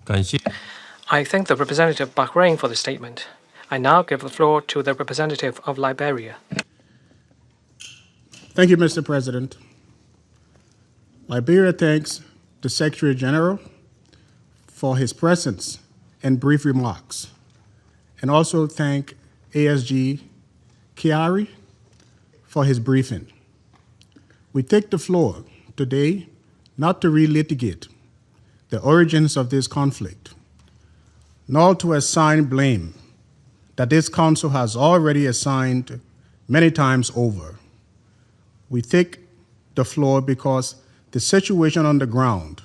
I thank the representative of Bahrain for the statement. I now give the floor to the representative of Liberia.
Thank you, Mr. President. Liberia thanks the Secretary General for his presence and brief remarks, and also thank ASG Khiari for his briefing. We take the floor today not to relitigate the origins of this conflict, nor to assign blame that this Council has already assigned many times over. We take the floor because the situation on the ground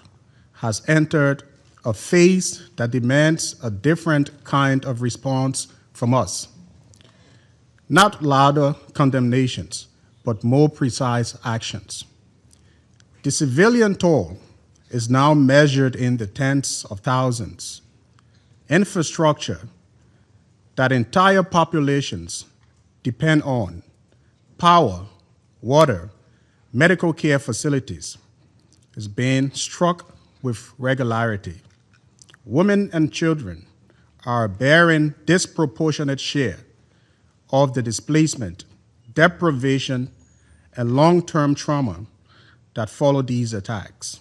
has entered a phase that demands a different kind of response from us. Not louder condemnations, but more precise actions. The civilian toll is now measured in the tens of thousands. Infrastructure that entire populations depend on, power, water, medical care facilities, is being struck with regularity. Women and children are bearing disproportionate share
of the displacement, deprivation, and long-term trauma that follow these attacks.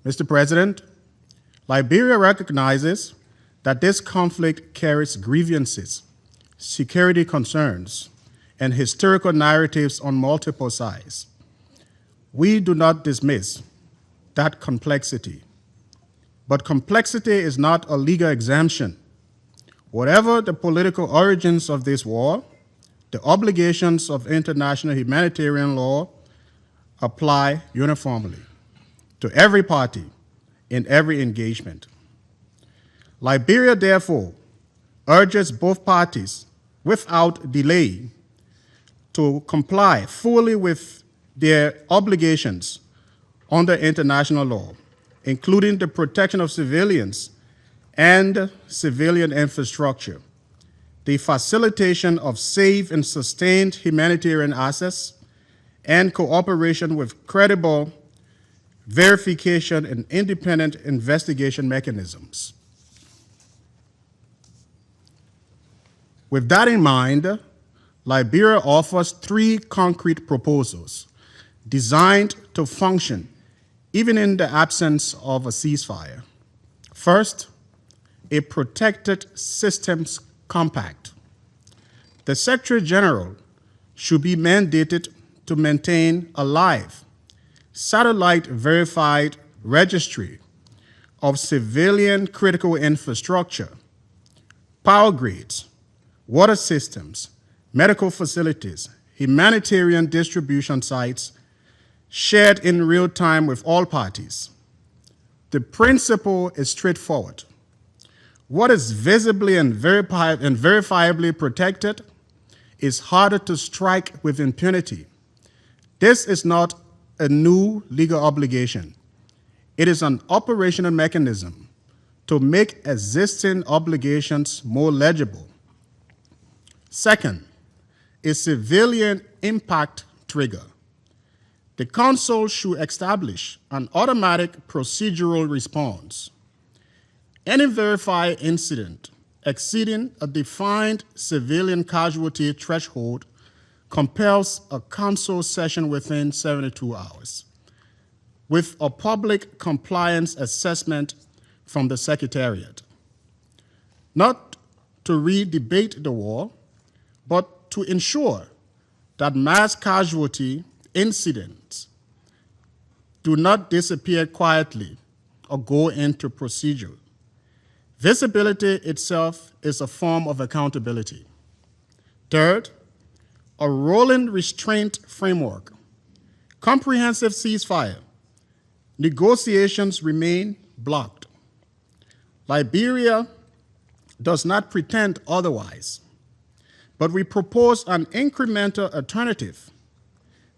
Mr. President, Liberia recognizes that this conflict carries grievances, security concerns, and historical narratives on multiple sides. We do not dismiss that complexity, but complexity is not a legal exemption. Whatever the political origins of this war, the obligations of international humanitarian law apply uniformly to every party in every engagement. Liberia, therefore, urges both parties without delay to comply fully with their obligations under international law, including the protection of civilians and civilian infrastructure, the facilitation of safe and sustained humanitarian access, and cooperation with credible verification and independent investigation mechanisms. With that in mind, Liberia offers 3 concrete proposals designed to function even in the absence of a ceasefire. First, a protected systems compact. The Secretary General should be mandated to maintain a live, satellite-verified registry of civilian critical infrastructure, power grids, water systems, medical facilities, humanitarian distribution sites, shared in real time with all parties. The principle is straightforward. What is visibly and verifiably protected is harder to strike with impunity. This is not a new legal obligation. It is an operational mechanism to make existing obligations more legible. Second, a civilian impact trigger. The Council should establish an automatic procedural response. Any verified incident exceeding a defined civilian casualty threshold compels a Council session within 72 hours, with a public compliance assessment from the Secretariat. Not to re-debate the war, but to ensure that mass casualty incidents do not disappear quietly or go into procedure. Visibility itself is a form of accountability. Third, a rolling restraint framework. Comprehensive ceasefire. Negotiations remain blocked. Liberia does not pretend otherwise, but we propose an incremental alternative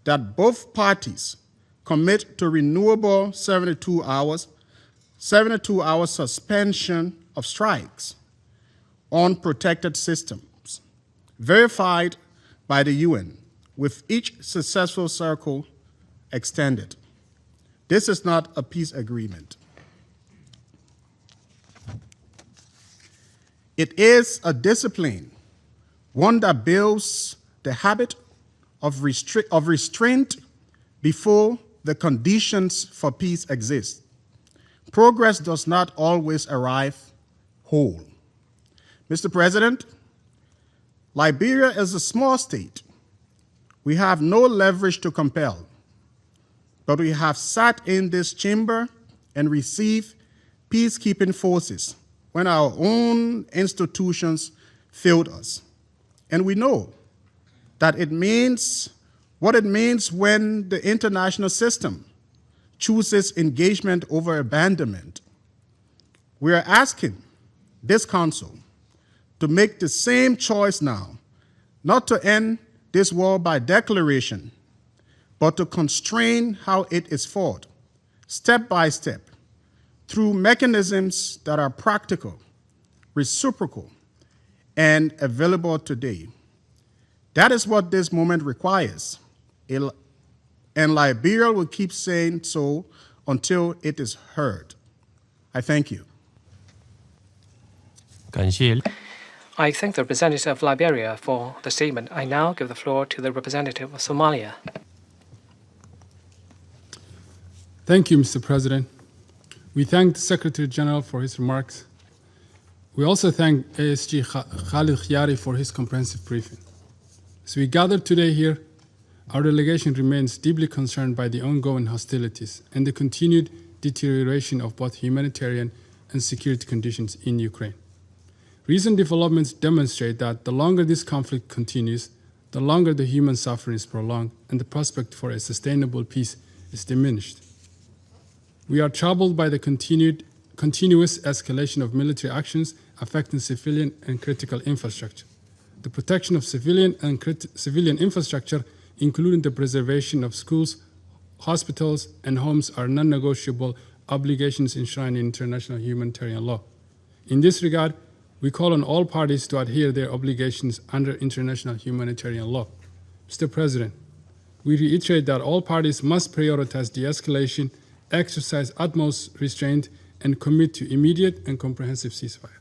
that both parties commit to renewable 72-hour suspension of strikes on protected systems, verified by the UN, with each successful cycle extended. This is not a peace agreement. It is a discipline, one that builds the habit of restraint before the conditions for peace exist. Progress does not always arrive whole. Mr. President, Liberia is a small state. We have no leverage to compel, but we have sat in this chamber and received peacekeeping forces when our own institutions failed us. And we know that it means what it means when the international system chooses engagement over abandonment. We are asking this Council to make the same choice now, not to end this war by declaration, but to constrain how it is fought, step by step, through mechanisms that are practical, reciprocal, and available today. That is what this moment requires, and Liberia will keep saying so until it is heard. I thank you.
I thank the representative of Liberia for the statement. I now give the floor to the representative of Somalia.
Thank you, Mr. President. We thank the Secretary General for his remarks. We also thank ASG Khalid Khiari for his comprehensive briefing. As we gather today here, our delegation remains deeply concerned by the ongoing hostilities and the continued deterioration of both humanitarian and security conditions in Ukraine. Recent developments demonstrate that the longer this conflict continues, the longer the human suffering is prolonged and the prospect for a sustainable peace is diminished. We are troubled by the continuous escalation of military actions affecting civilian and critical infrastructure. The protection of civilian and civilian infrastructure, including the preservation of schools, hospitals, and homes, are non-negotiable obligations enshrined in international humanitarian law. In this regard, we call on all parties to adhere their obligations under international humanitarian law. Mr. President, we reiterate that all parties must prioritize de-escalation, exercise utmost restraint, and commit to immediate and comprehensive ceasefire.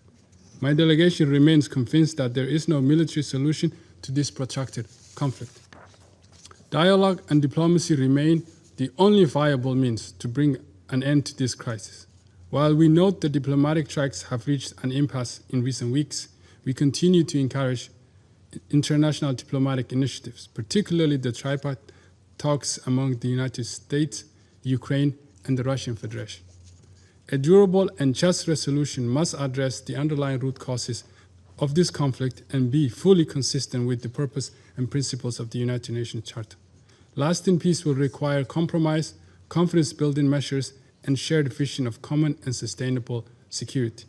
My delegation remains convinced that there is no military solution to this protracted conflict. Dialogue and diplomacy remain the only viable means to bring an end to this crisis. While we note the diplomatic tracks have reached an impasse in recent weeks, we continue to encourage international diplomatic initiatives, particularly the tripartite talks among the United States, Ukraine, and the Russian Federation. A durable and just resolution must address the underlying root causes of this conflict and be fully consistent with the purpose and principles of the United Nations Charter. Lasting peace will require compromise, confidence-building measures, and shared vision of common and sustainable security.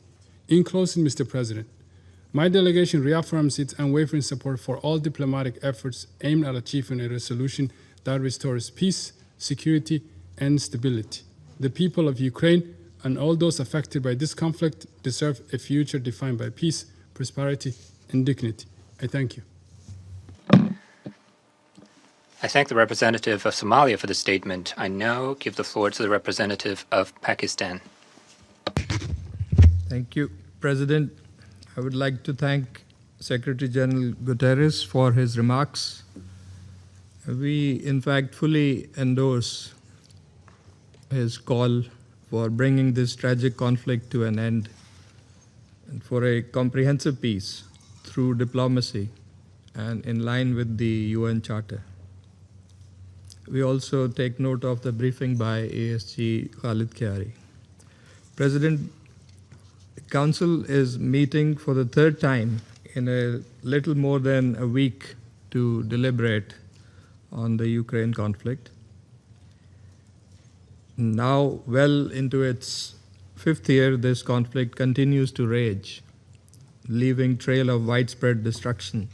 In closing, Mr. President, my delegation reaffirms its unwavering support for all diplomatic efforts aimed at achieving a resolution that restores peace, security, and stability. The people of Ukraine and all those affected by this conflict deserve a future defined by peace, prosperity, and dignity. I thank you.
I thank the representative of Somalia for the statement. I now give the floor to the representative of Pakistan.
Thank you, President. I would like to thank Secretary General Guterres for his remarks. We, in fact, fully endorse his call for bringing this tragic conflict to an end and for a comprehensive peace through diplomacy and in line with the UN Charter. We also take note of the briefing by ASG Khalid Khiari. President, the Council is meeting for the third time in a little more than a week to deliberate on the Ukraine conflict. Now, well into its fifth year, this conflict continues to rage, leaving trail of widespread destruction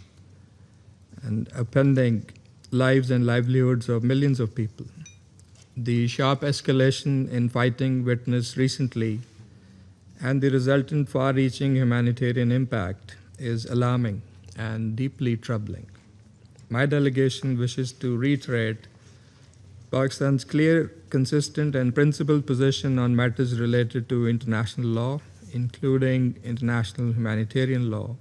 and upending lives and livelihoods of millions of people. The sharp escalation in fighting witnessed recently and the resultant far-reaching humanitarian impact is alarming and deeply troubling. My delegation wishes to reiterate Pakistan's clear, consistent, and principled position on matters related to international law, including international humanitarian law,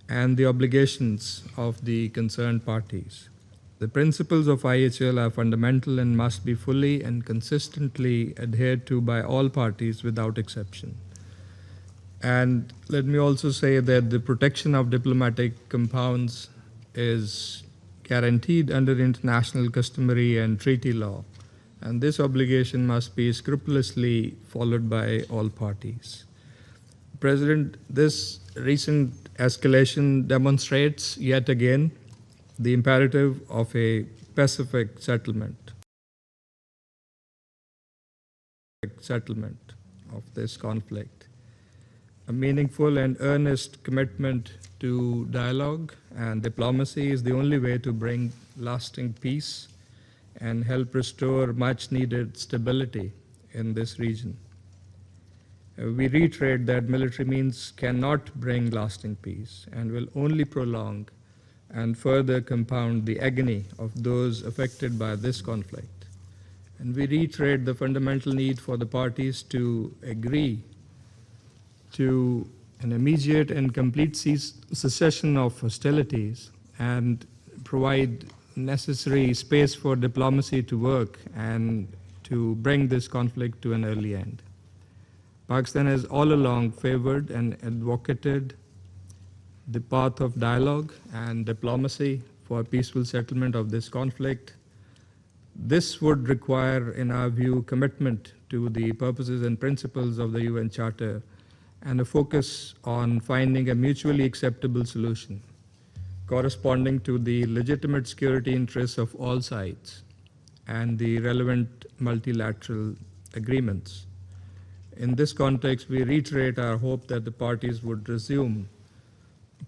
and the obligations of the concerned parties. The principles of IHL are fundamental and must be fully and consistently adhered to by all parties without exception. And let me also say that the protection of diplomatic compounds is guaranteed under international customary and treaty law, and this obligation must be scrupulously followed by all parties. President, this recent escalation demonstrates yet again the imperative of a pacific settlement of this conflict. A meaningful and earnest commitment to dialogue and diplomacy is the only way to bring lasting peace and help restore much-needed stability in this region. We reiterate that military means cannot bring lasting peace and will only prolong and further compound the agony of those affected by this conflict. And we reiterate the fundamental need for the parties to agree to an immediate and complete cessation of hostilities and provide necessary space for diplomacy to work and to bring this conflict to an early end. Pakistan has all along favored and advocated the path of dialogue and diplomacy for a peaceful settlement of this conflict. This would require, in our view, commitment to the purposes and principles of the UN Charter and a focus on finding a mutually acceptable solution corresponding to the legitimate security interests of all sides and the relevant multilateral agreements. In this context, we reiterate our hope that the parties would resume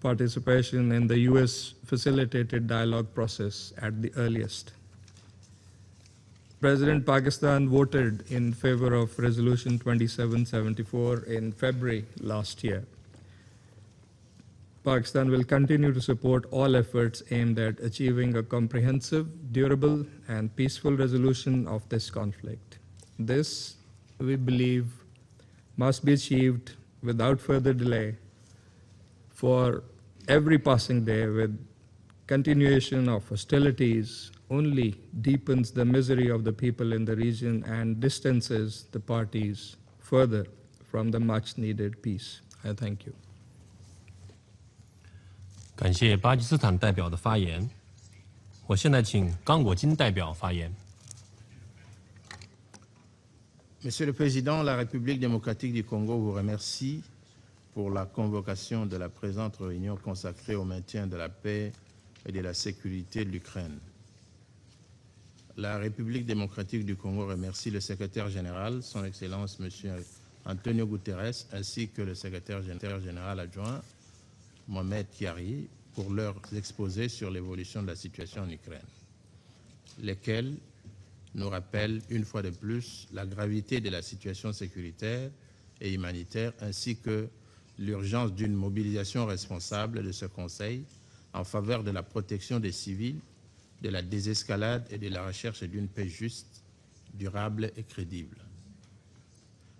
participation in the US-facilitated dialogue process at the earliest. President Pakistan voted in favor of Resolution 2774 in February last year. Pakistan will continue to support all efforts aimed at achieving a comprehensive, durable, and peaceful resolution of this conflict. This, we believe, must be achieved without further delay, for every passing day with continuation of hostilities only deepens the misery of the people in the region and distances the parties further from the much needed peace. I thank you.
感谢巴基斯坦代表的发言。我现在请刚果金代表发言。
Monsieur le Président, la République démocratique du Congo vous remercie pour la convocation de la présente réunion consacrée au maintien de la paix et de la sécurité de l'Ukraine. La République démocratique du Congo remercie le secrétaire général, son Excellence M. Antonio Guterres, ainsi que le secrétaire général adjoint, Mohamed Chiari, pour leurs exposés sur l'évolution de la situation en Ukraine, lesquels nous rappellent une fois de plus la gravité de la situation sécuritaire et humanitaire, ainsi que l'urgence d'une mobilisation responsable de ce Conseil en faveur de la protection des civils, de la désescalade et de la recherche d'une paix juste, durable et crédible.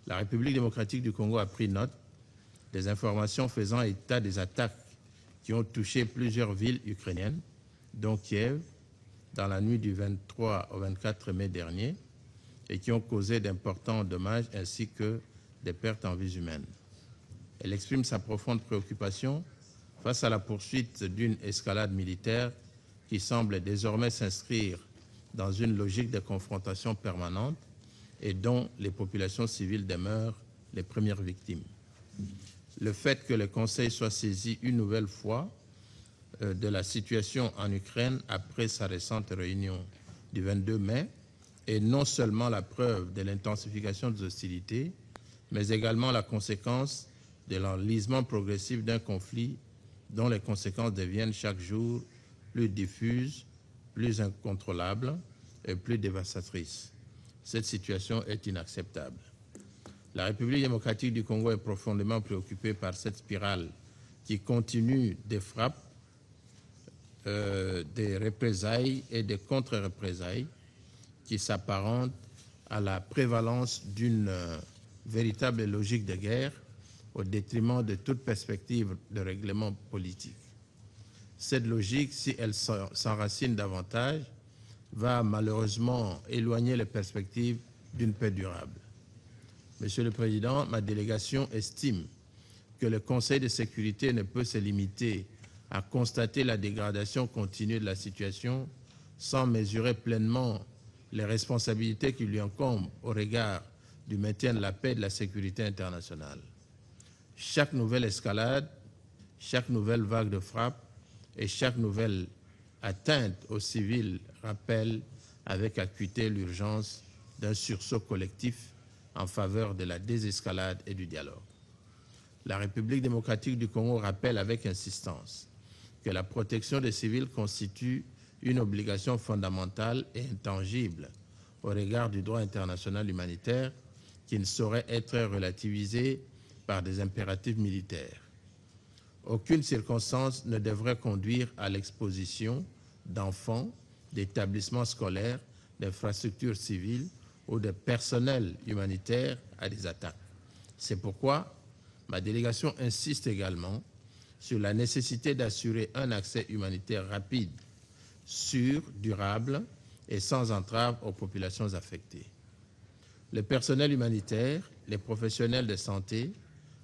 La République démocratique du Congo a pris note des informations faisant état des attaques qui ont touché plusieurs villes ukrainiennes, dont Kiev, dans la nuit du 23 au 24 mai dernier, et qui ont causé d'importants dommages ainsi que des pertes en vies humaines. Elle exprime sa profonde préoccupation face à la poursuite d'une escalade militaire qui semble désormais s'inscrire dans une logique de confrontation permanente et dont les populations civiles demeurent les premières victimes. Le fait que le Conseil soit saisi une nouvelle fois de la situation en Ukraine après sa récente réunion du 22 mai est non seulement la preuve de l'intensification des hostilités, mais également la conséquence de l'enlisement progressif d'un conflit dont les conséquences deviennent chaque jour plus diffuses, plus incontrôlables et plus dévastatrices. Cette situation est inacceptable. La République démocratique du Congo est profondément préoccupée par cette spirale qui continue des frappes, des représailles et des contre-représailles qui s'apparentent à la prévalence d'une véritable logique de guerre au détriment de toute perspective de règlement politique. Cette logique, si elle s'enracine davantage, va malheureusement éloigner les perspectives d'une paix durable. Monsieur le Président, ma délégation estime que le Conseil de sécurité ne peut se limiter à constater la dégradation continue de la situation sans mesurer pleinement les responsabilités qui lui incombent au regard du maintien de la paix et de la sécurité internationale. Chaque nouvelle escalade, chaque nouvelle vague de frappe et chaque nouvelle atteinte aux civils rappelle avec acuité l'urgence d'un sursaut collectif en faveur de la désescalade et du dialogue. La République démocratique du Congo rappelle avec insistance que la protection des civils constitue une obligation fondamentale et intangible au regard du droit international humanitaire qui ne saurait être relativisé par des impératifs militaires. Aucune circonstance ne devrait conduire à l'exposition d'enfants, d'établissements scolaires, d'infrastructures civiles ou de personnel humanitaire à des attaques. C'est pourquoi Ma délégation insiste également sur la nécessité d'assurer un accès humanitaire rapide, sûr, durable et sans entrave aux populations affectées. Le personnel humanitaire, les professionnels de santé,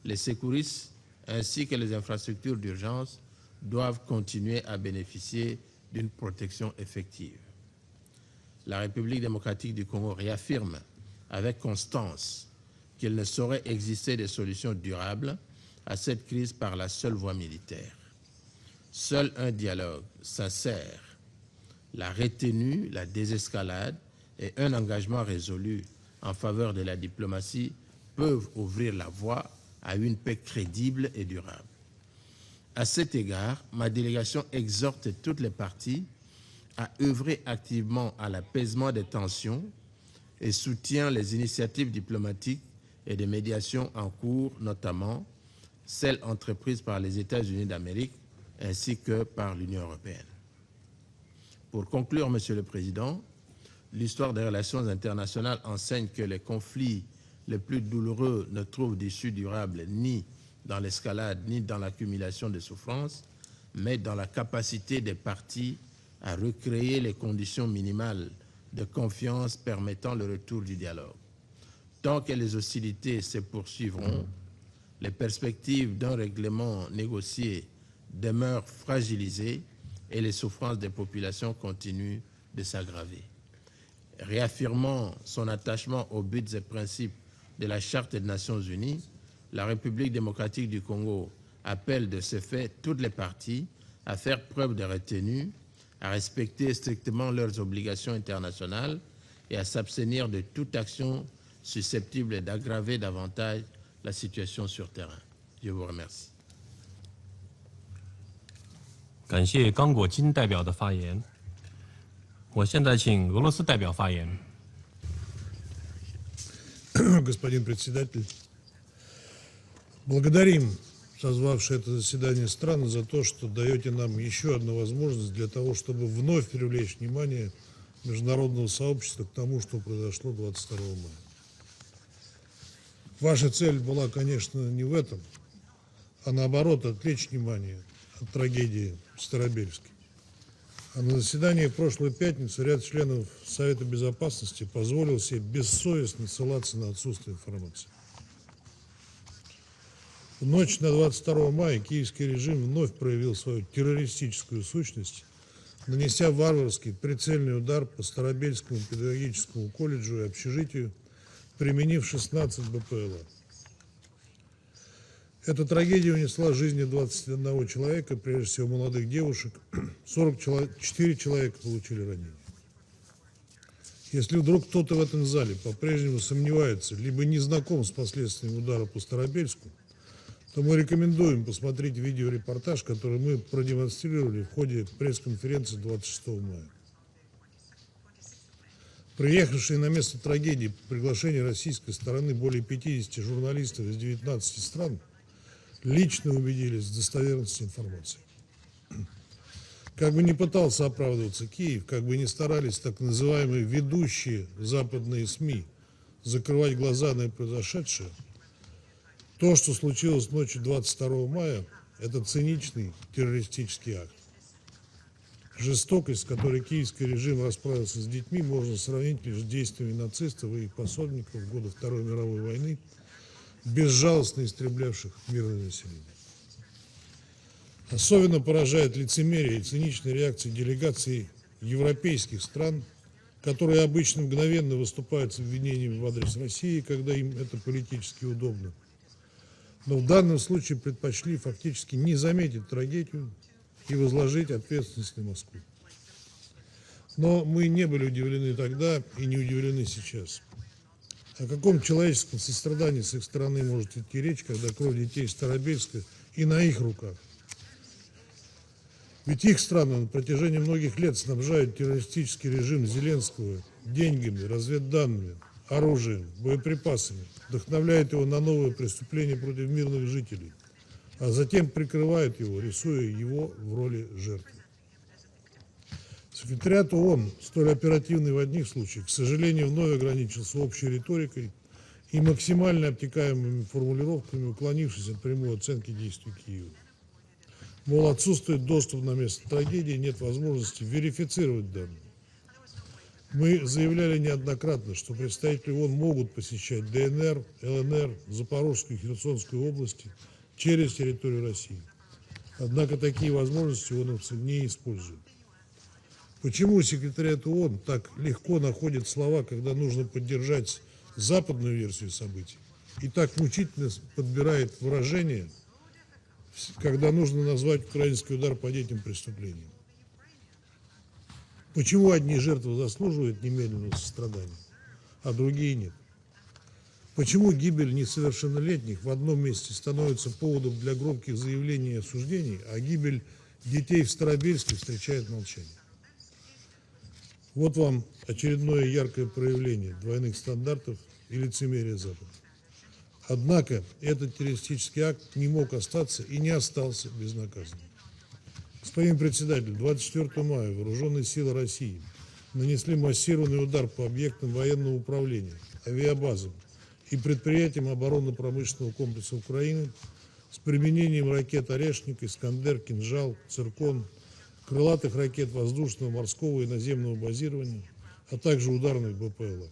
les secouristes ainsi que les infrastructures d'urgence doivent continuer à bénéficier d'une protection effective. La République démocratique du Congo réaffirme avec constance qu'il ne saurait exister de solution durable à cette crise par la seule voie militaire. Seul un dialogue sincère, la retenue, la désescalade et un engagement résolu en faveur de la diplomatie peuvent ouvrir la voie à une paix crédible et durable. À cet égard, ma délégation exhorte toutes les parties à œuvrer activement à l'apaisement des tensions et soutient les initiatives diplomatiques et de médiation en cours, notamment celles entreprises par les États-Unis d'Amérique ainsi que par l'Union européenne. Pour conclure, Monsieur le Président, l'histoire des relations internationales enseigne que les conflits les plus douloureux ne trouvent d'issue durable ni dans l'escalade ni dans l'accumulation de souffrances, mais dans la capacité des parties à recréer les conditions minimales de confiance permettant le retour du dialogue. Tant que les hostilités se poursuivront, les perspectives d'un règlement négocié demeurent fragilisées et les souffrances des populations continuent de s'aggraver. Réaffirmant son attachement aux buts et principes de la Charte des Nations Unies, la République démocratique du Congo appelle de ce fait toutes les parties à faire preuve de retenue, à respecter strictement leurs obligations internationales et à s'abstenir de toute action susceptible d'aggraver davantage la situation sur terrain. Je vous remercie.
感谢刚果金代表的发言。我现在请俄罗斯代表发言。
Господин председатель, благодарим созвавшие это заседание страны за то, что даете нам еще одну возможность для того, чтобы вновь привлечь внимание международного сообщества к тому, что произошло 22 мая. Ваша цель была, конечно, не в этом, а наоборот, отвлечь внимание от трагедии в Старобельске. А на заседании в прошлую пятницу ряд членов Совета Безопасности позволил себе бессовестно ссылаться на отсутствие информации. В ночь на 22 мая киевский режим вновь проявил свою террористическую сущность, нанеся варварский прицельный удар по Старобельскому педагогическому колледжу и общежитию, применив 16 БПЛА. Эта трагедия унесла жизни 21 человека, прежде всего молодых девушек, 44 человека получили ранения. Если вдруг кто-то в этом зале по-прежнему сомневается, либо не знаком с последствиями удара по Старобельску, то мы рекомендуем посмотреть видеорепортаж, который мы продемонстрировали в ходе пресс-конференции 26 мая. Приехавшие на место трагедии по приглашению российской стороны более 50 журналистов из 19 стран лично убедились в достоверности информации. Как бы ни пытался оправдываться Киев, как бы ни старались так называемые ведущие западные СМИ закрывать глаза на произошедшее, то, что случилось ночью 22 мая, это циничный террористический акт. Жестокость, с которой киевский режим расправился с детьми, можно сравнить лишь с действиями нацистов и их пособников в годы Второй мировой войны, безжалостно истреблявших мирное население. Особенно поражает лицемерие и циничная реакция делегаций европейских стран, которые обычно мгновенно выступают с обвинениями в адрес России, когда им это политически удобно. Но в данном случае предпочли фактически не заметить трагедию и возложить ответственность на Москву. Но мы не были удивлены тогда и не удивлены сейчас. О каком человеческом сострадании с их стороны может идти речь, когда кровь детей Старобельска и на их руках? Ведь их страны на протяжении многих лет снабжают террористический режим Зеленского деньгами, разведданными, оружием, боеприпасами, вдохновляют его на новые преступления против мирных жителей, а затем прикрывают его, рисуя его в роли жертвы. Секретариат ООН, столь оперативный в одних случаях, к сожалению, вновь ограничился общей риторикой и максимально обтекаемыми формулировками, уклонившись от прямой оценки действий Киева. Мол, отсутствует доступ на место трагедии, нет возможности верифицировать данные. Мы заявляли неоднократно, что представители ООН могут посещать ДНР, ЛНР, Запорожскую и Херсонскую области через территорию России. Однако такие возможности ООНовцы не используют. Почему секретариат ООН так легко находит слова, когда нужно поддержать западную версию событий, и так мучительно подбирает выражения, когда нужно назвать украинский удар по детям преступлением? Почему одни жертвы заслуживают немедленного сострадания, а другие нет? Почему гибель несовершеннолетних в одном месте становится поводом для громких заявлений и осуждений, а гибель детей в Старобельске встречает молчание? Вот вам очередное яркое проявление двойных стандартов и лицемерия Запада. Однако этот террористический акт не мог остаться и не остался безнаказанным. Господин председатель, 24 мая вооруженные силы России нанесли массированный удар по объектам военного управления, авиабазам и предприятиям оборонно-промышленного комплекса Украины с применением ракет «Орешник», «Искандер», «Кинжал», «Циркон», крылатых ракет воздушного, морского и наземного базирования, а также ударных БПЛА.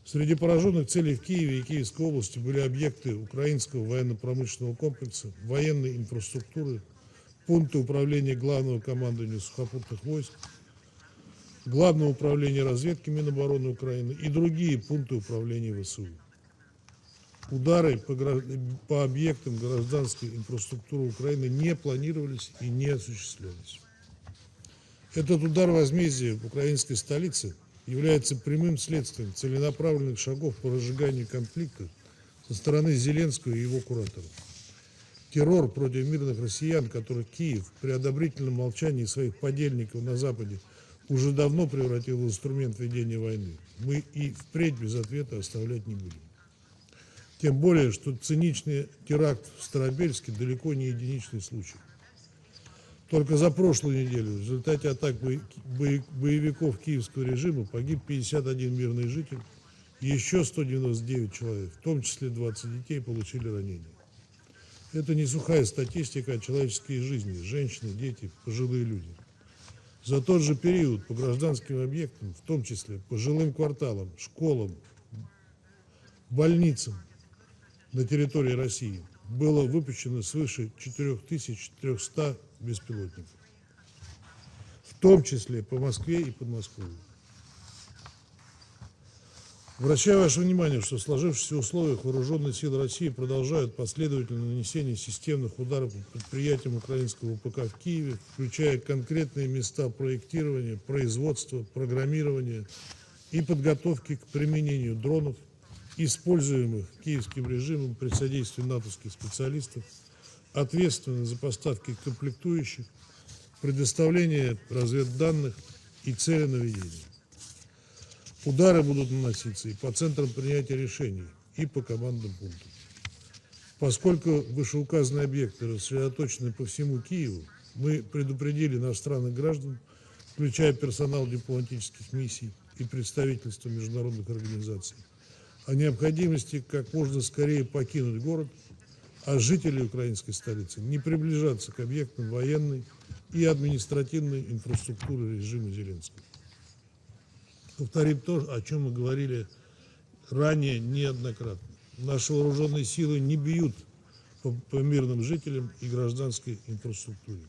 Среди пораженных целей в Киеве и Киевской области были объекты украинского военно-промышленного комплекса, военной инфраструктуры, пункты управления Главного командования сухопутных войск, Главного управления разведки Минобороны Украины и другие пункты управления ВСУ. Удары по объектам гражданской инфраструктуры Украины не планировались и не осуществлялись. Этот удар возмездия в украинской столице является прямым следствием целенаправленных шагов по разжиганию конфликта со стороны Зеленского и его кураторов. Террор против мирных россиян, которых Киев при одобрительном молчании своих подельников на Западе уже давно превратил в инструмент ведения войны, мы и впредь без ответа оставлять не будем. Тем более, что циничный теракт в Старобельске далеко не единичный случай. Только за прошлую неделю в результате атак боевиков киевского режима погиб 51 мирный житель, и еще 199 человек, в том числе 20 детей, получили ранения. Это не сухая статистика, а человеческие жизни, женщины, дети, пожилые люди. За тот же период по гражданским объектам, в том числе по жилым кварталам, школам, больницам на территории России, было выпущено свыше 4300 беспилотников, в том числе по Москве и Подмосковью. Обращаю ваше внимание, что в сложившихся условиях вооруженные силы России продолжают последовательное нанесение системных ударов по предприятиям украинского ВПК в Киеве, включая конкретные места проектирования, производства, программирования и подготовки к применению дронов, используемых киевским режимом при содействии натовских специалистов, ответственных за поставки комплектующих, предоставление разведданных и целенаведения. Удары будут наноситься и по центрам принятия решений, и по командным пунктам. Поскольку вышеуказанные объекты рассредоточены по всему Киеву, мы предупредили иностранных граждан, включая персонал дипломатических миссий и представительства международных организаций, о необходимости как можно скорее покинуть город, а жителей украинской столицы не приближаться к объектам военной и административной инфраструктуры режима Зеленского. Повторим то, о чем мы говорили ранее неоднократно. Наши вооруженные силы не бьют по мирным жителям и гражданской инфраструктуре.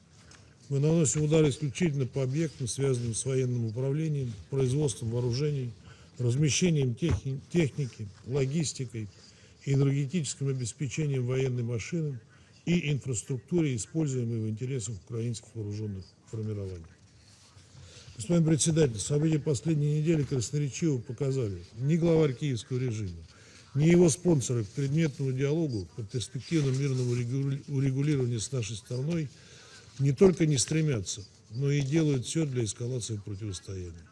Мы наносим удары исключительно по объектам, связанным с военным управлением, производством вооружений, размещением техники, логистикой, энергетическим обеспечением военной машины и инфраструктуре, используемой в интересах украинских вооруженных формирований. Господин председатель, события последней недели красноречиво показали: ни главарь киевского режима, ни его спонсоры к предметному диалогу по перспективному мирному урегулированию с нашей стороной не только не стремятся, но и делают все для эскалации противостояния.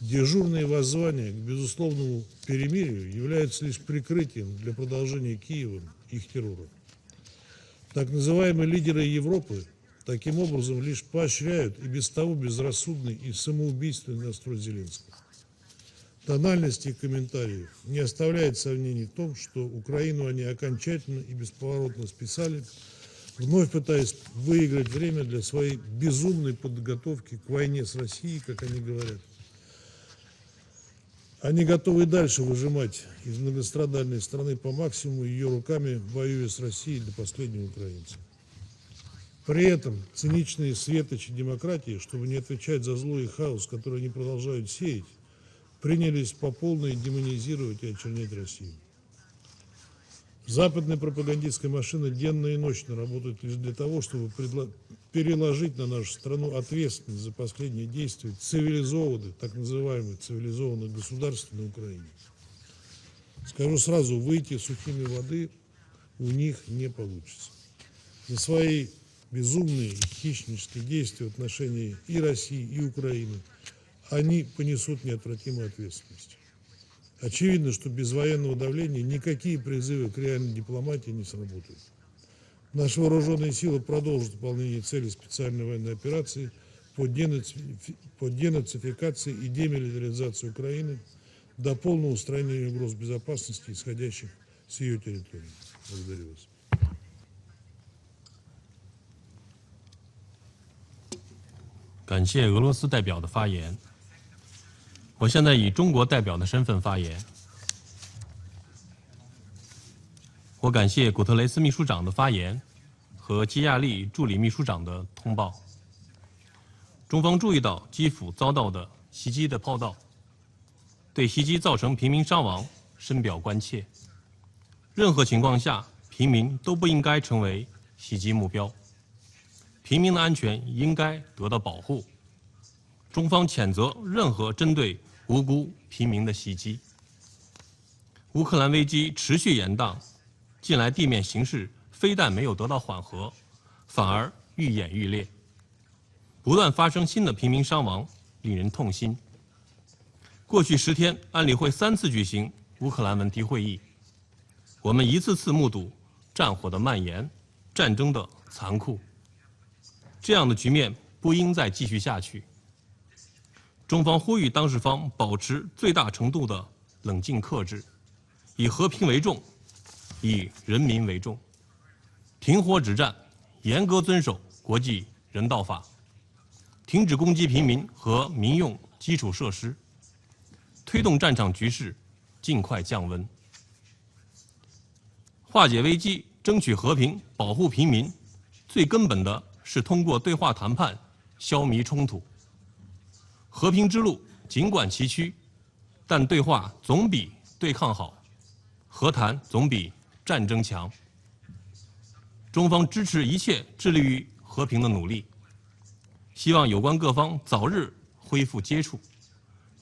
Дежурные воззвания к безусловному перемирию являются лишь прикрытием для продолжения Киевом их террора. Так называемые лидеры Европы таким образом лишь поощряют и без того безрассудный и самоубийственный настрой Зеленского. тональности их комментариев не оставляет сомнений в том, что Украину они окончательно и бесповоротно списали, вновь пытаясь выиграть время для своей безумной подготовки к войне с Россией, как они говорят. Они готовы и дальше выжимать из многострадальной страны по максимуму, ее руками воюя с Россией до последнего украинца. При этом циничные светочи демократии, чтобы не отвечать за зло и хаос, который они продолжают сеять, принялись по полной демонизировать и очернять Россию. Западная пропагандистская машина денно и ночно работает лишь для того, чтобы переложить на нашу страну ответственность за последние действия цивилизованных, так называемых цивилизованных государств на Украине. Скажу сразу, выйти сухими воды у них не получится. За свои безумные и хищнические действия в отношении и России, и Украины они понесут неотвратимую ответственность. Очевидно, что без военного давления никакие призывы к реальной дипломатии не сработают. Наши вооруженные силы продолжат выполнение целей специальной военной операции по денацификации и демилитаризации Украины до полного устранения угроз безопасности, исходящих с ее территории. Благодарю вас.
感谢俄罗斯代表的发言。我现在以中国代表的身份发言。我感谢古特雷斯秘书长的发言和基亚利助理秘书长的通报。中方注意到基辅遭到的袭击的报道，对袭击造成平民伤亡深表关切。任何情况下，平民都不应该成为袭击目标。 平民的安全应该得到保护。中方谴责任何针对无辜平民的袭击。乌克兰危机持续延宕，近来地面形势非但没有得到缓和，反而愈演愈烈，不断发生新的平民伤亡，令人痛心。过去10天，安理会3次举行乌克兰问题会议，我们一次次目睹战火的蔓延，战争的残酷。 这样的局面不应再继续下去。中方呼吁当事方保持最大程度的冷静克制，以和平为重，以人民为重，停火止战，严格遵守国际人道法，停止攻击平民和民用基础设施，推动战场局势尽快降温，化解危机，争取和平，保护平民，最根本的 是通过对话谈判消弭冲突。和平之路尽管崎岖，但对话总比对抗好，和谈总比战争强。中方支持一切致力于和平的努力，希望有关各方早日恢复接触，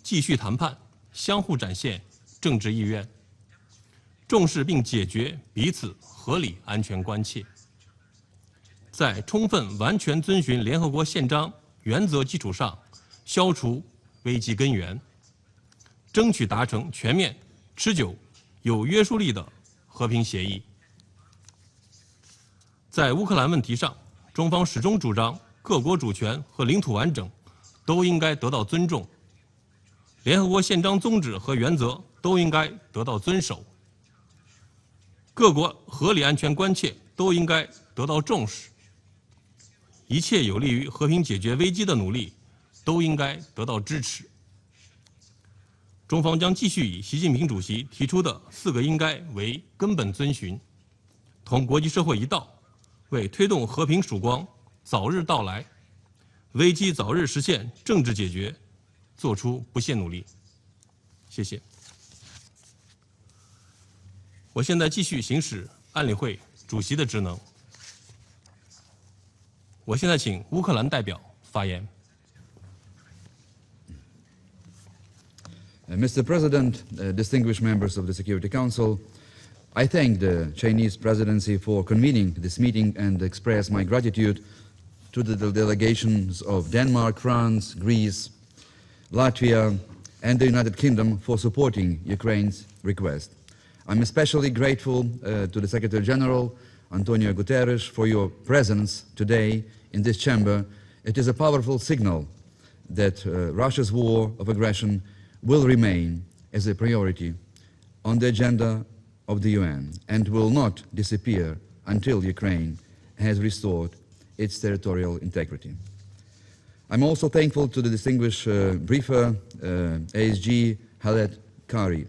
继续谈判，相互展现政治意愿，重视并解决彼此合理安全关切。 在充分完全遵循联合国宪章原则基础上，消除危机根源，争取达成全面、持久、有约束力的和平协议。在乌克兰问题上，中方始终主张各国主权和领土完整都应该得到尊重，联合国宪章宗旨和原则都应该得到遵守，各国合理安全关切都应该得到重视。 一切有利于和平解决危机的努力，都应该得到支持。中方将继续以习近平主席提出的4个应该为根本遵循，同国际社会一道，为推动和平曙光早日到来、危机早日实现政治解决，做出不懈努力。谢谢。我现在继续行使安理会主席的职能。 我现在请乌克兰代表发言。
Mr. President, distinguished members of the Security Council, I thank the Chinese presidency for convening this meeting and express my gratitude to the delegations of Denmark, France, Greece, Latvia, and the United Kingdom for supporting Ukraine's request. I'm especially grateful to the Secretary General, Antonio Guterres, for your presence today in this chamber. It is a powerful signal that Russia's war of aggression will remain as a priority on the agenda of the UN and will not disappear until Ukraine has restored its territorial integrity. I'm also thankful to the distinguished briefer, ASG Khaled Kari,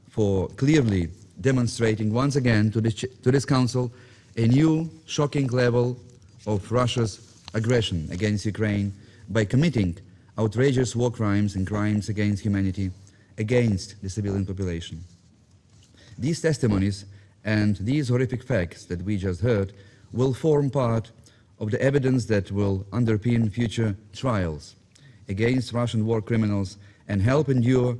for clearly demonstrating once again to this Council a new shocking level of Russia's aggression against Ukraine by committing outrageous war crimes and crimes against humanity against the civilian population. These testimonies and these horrific facts that we just heard will form part of the evidence that will underpin future trials against Russian war criminals and help endure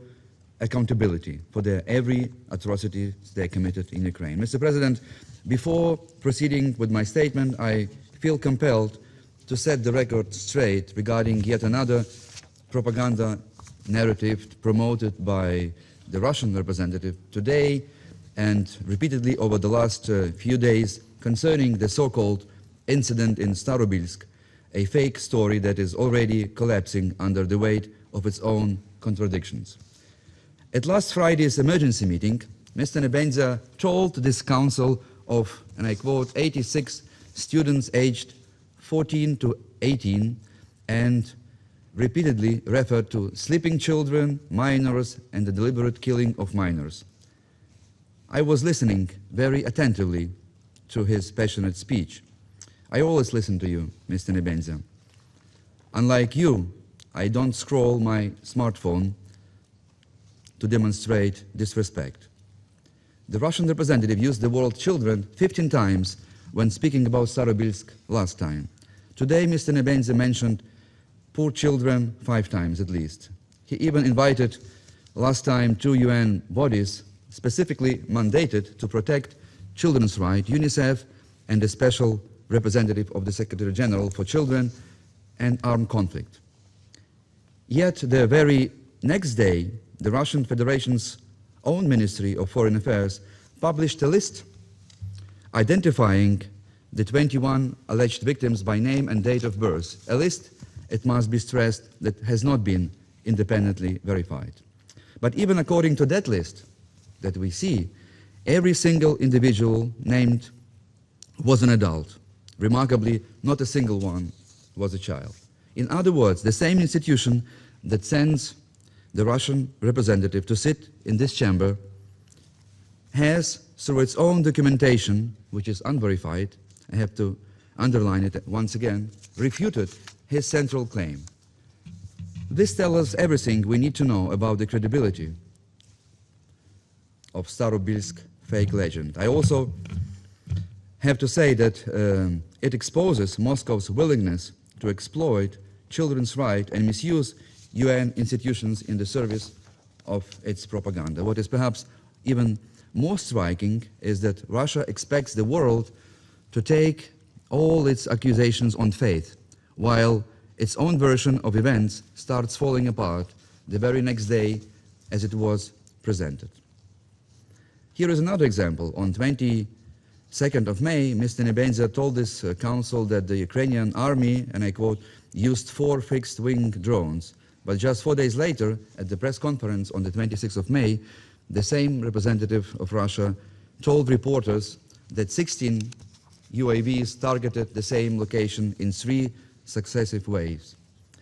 accountability for their every atrocity they committed in Ukraine. Mr. President, before proceeding with my statement, I feel compelled to set the record straight regarding yet another propaganda narrative promoted by the Russian representative today and repeatedly over the last few days concerning the so-called incident in Starobilsk, a fake story that is already collapsing under the weight of its own contradictions. At last Friday's emergency meeting, Mr. Nebenza told this council of, and I quote, 86 students aged 14 to 18 and repeatedly referred to sleeping children, minors, and the deliberate killing of minors. I was listening very attentively to his passionate speech. I always listen to you, Mr. Nebenza. Unlike you, I don't scroll my smartphone to demonstrate disrespect. The Russian representative used the word children 15 times when speaking about Starobilsk last time. Today, Mr. Nebenza mentioned poor children 5 times at least. He even invited last time 2 UN bodies specifically mandated to protect children's rights, UNICEF and the Special Representative of the Secretary General for Children and Armed Conflict. Yet the very next day, the Russian Federation's own Ministry of Foreign Affairs published a list identifying the 21 alleged victims by name and date of birth, a list, it must be stressed, that has not been independently verified. But even according to that list that we see, every single individual named was an adult. Remarkably, not a single one was a child. In other words, the same institution that sends the Russian representative to sit in this chamber has, through its own documentation, which is unverified, I have to underline it once again, refuted his central claim. This tells us everything we need to know about the credibility of Starobilsk fake legend. I also have to say that it exposes Moscow's willingness to exploit children's rights and misuse UN institutions in the service of its propaganda. What is perhaps even more striking is that Russia expects the world to take all its accusations on faith, while its own version of events starts falling apart the very next day as it was presented. Here is another example. On 22nd of May, Mr. Nebenza told this council that the Ukrainian army, and I quote, used 4 fixed-wing drones. But just 4 days later, at the press conference on the 26th of May, the same representative of Russia told reporters that 16 UAVs targeted the same location in 3 successive waves,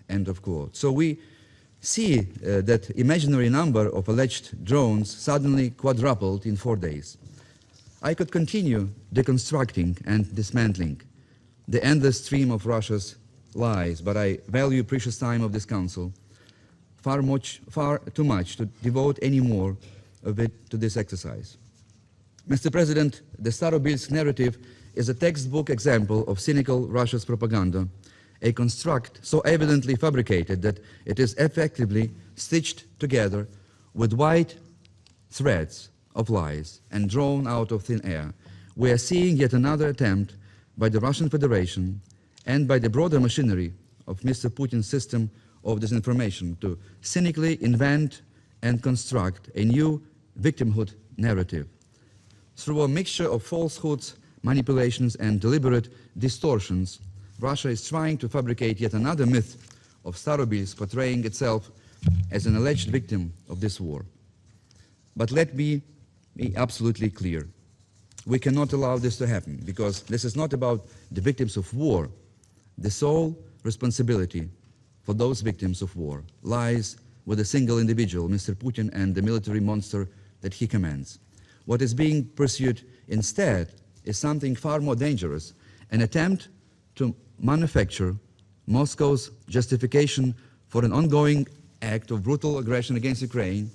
end of quote. So we see that imaginary number of alleged drones suddenly quadrupled in 4 days. I could continue deconstructing and dismantling the endless stream of Russia's lies, but I value precious time of this council far too much to devote any more of it to this exercise. Mr. President, the Starobilsk narrative is a textbook example of cynical Russia's propaganda, a construct so evidently fabricated that it is effectively stitched together with wide threads of lies and drawn out of thin air. We are seeing yet another attempt by the Russian Federation and by the broader machinery of Mr. Putin's system of disinformation to cynically invent and construct a new victimhood narrative. Through a mixture of falsehoods, manipulations, and deliberate distortions, Russia is trying to fabricate yet another myth of Starobilsk, portraying itself as an alleged victim of this war. But let me be absolutely clear. We cannot allow this to happen, because this is not about the victims of war. The sole responsibility for those victims of war lies with a single individual, Mr. Putin, and the military monster that he commands. What is being pursued instead is something far more dangerous, an attempt to manufacture Moscow's justification for an ongoing act of brutal aggression against Ukraine,